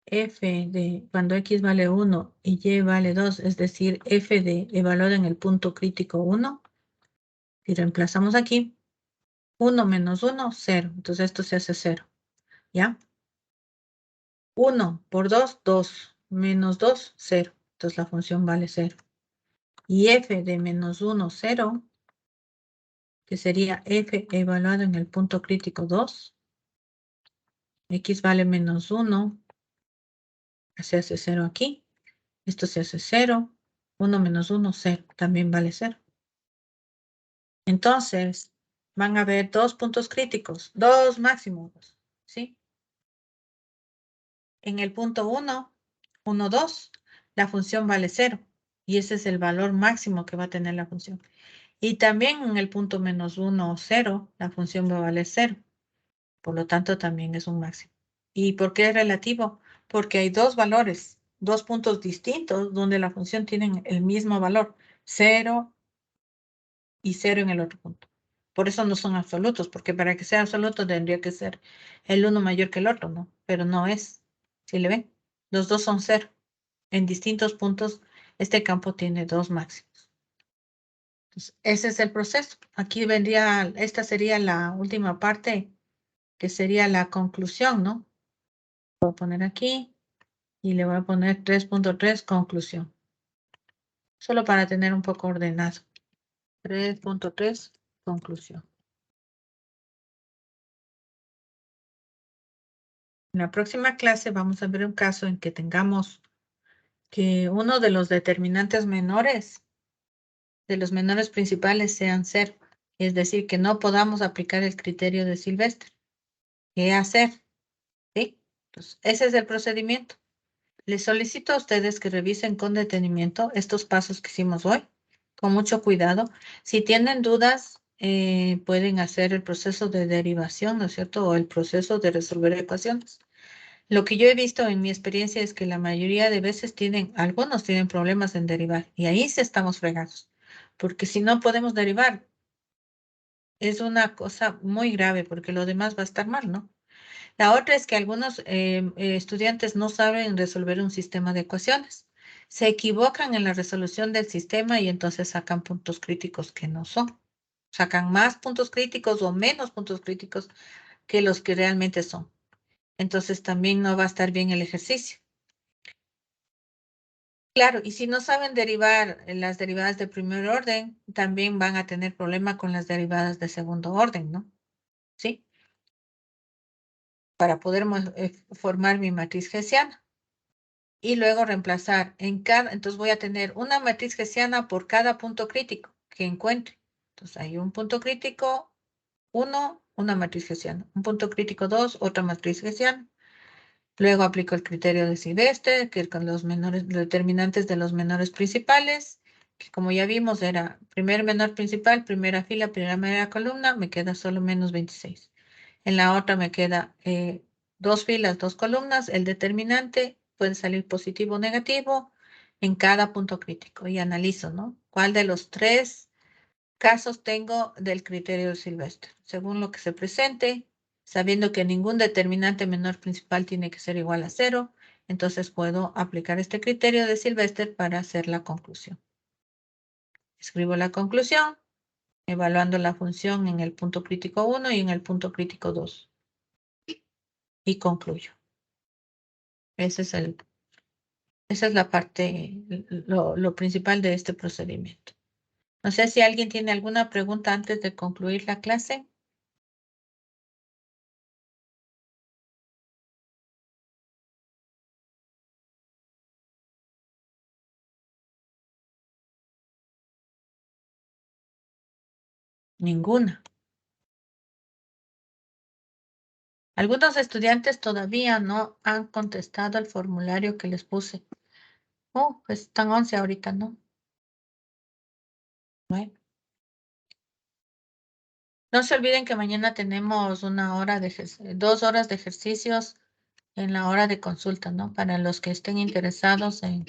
F de cuando X vale 1 y Y vale 2, es decir, F de evaluado en el punto crítico 1. Si reemplazamos aquí, 1 menos 1, 0. Entonces esto se hace 0. ¿Ya? 1 por 2, 2. Menos 2, 0. Entonces la función vale 0. Y F de menos 1, 0, que sería F evaluado en el punto crítico 2. X vale menos 1. Se hace 0 aquí. Esto se hace 0. 1 menos 1, 0. También vale 0. Entonces, van a haber dos puntos críticos, dos máximos, ¿sí? En el punto 1, 1, 2, la función vale 0. Y ese es el valor máximo que va a tener la función. Y también en el punto menos 1, 0, la función va a valer 0. Por lo tanto, también es un máximo. ¿Y por qué es relativo? Porque hay dos valores, dos puntos distintos donde la función tiene el mismo valor, 0 y 0 en el otro punto. Por eso no son absolutos, porque para que sea absoluto tendría que ser el uno mayor que el otro, ¿no? Pero no es. ¿Sí le ven? Los dos son 0. En distintos puntos, este campo tiene dos máximos. Entonces, ese es el proceso. Aquí vendría, esta sería la última parte, que sería la conclusión, ¿no? Voy a poner aquí y le voy a poner 3.3 conclusión. Solo para tener un poco ordenado. 3.3 conclusión. En la próxima clase vamos a ver un caso en que tengamos que uno de los determinantes menores, de los menores principales, sean 0. Es decir, que no podamos aplicar el criterio de Silvestre. ¿Qué hacer? ¿Sí? Entonces, ese es el procedimiento. Les solicito a ustedes que revisen con detenimiento estos pasos que hicimos hoy, con mucho cuidado. Si tienen dudas, pueden hacer el proceso de derivación, ¿no es cierto? O el proceso de resolver ecuaciones. Lo que yo he visto en mi experiencia es que la mayoría de veces algunos tienen problemas en derivar y ahí sí estamos fregados. Porque si no podemos derivar, es una cosa muy grave porque lo demás va a estar mal, ¿no? La otra es que algunos estudiantes no saben resolver un sistema de ecuaciones. Se equivocan en la resolución del sistema y entonces sacan puntos críticos que no son. Sacan más puntos críticos o menos puntos críticos que los que realmente son. Entonces también no va a estar bien el ejercicio. Claro, y si no saben derivar las derivadas de primer orden, también van a tener problema con las derivadas de segundo orden, ¿no? ¿Sí? Para poder formar mi matriz hessiana. Y luego reemplazar entonces voy a tener una matriz hessiana por cada punto crítico que encuentre. Entonces hay un punto crítico 1, una matriz hessiana. Un punto crítico 2, otra matriz hessiana. Luego aplico el criterio de Silvestre, que con los determinantes de los menores principales, que como ya vimos era primer menor principal, primera fila, primera columna, me queda solo menos 26. En la otra me queda 2 filas, 2 columnas. El determinante puede salir positivo o negativo en cada punto crítico. Y analizo, ¿no? ¿Cuál de los 3 casos tengo del criterio de Sylvester? Según lo que se presente, sabiendo que ningún determinante menor principal tiene que ser igual a 0, entonces puedo aplicar este criterio de Sylvester para hacer la conclusión. Escribo la conclusión, evaluando la función en el punto crítico 1 y en el punto crítico 2. Y concluyo. Esa es la parte, lo principal de este procedimiento. No sé si alguien tiene alguna pregunta antes de concluir la clase. Ninguna. Algunos estudiantes todavía no han contestado el formulario que les puse. Oh, pues están 11 ahorita, ¿no? Bueno. No se olviden que mañana tenemos 2 horas de ejercicios en la hora de consulta, ¿no? Para los que estén interesados en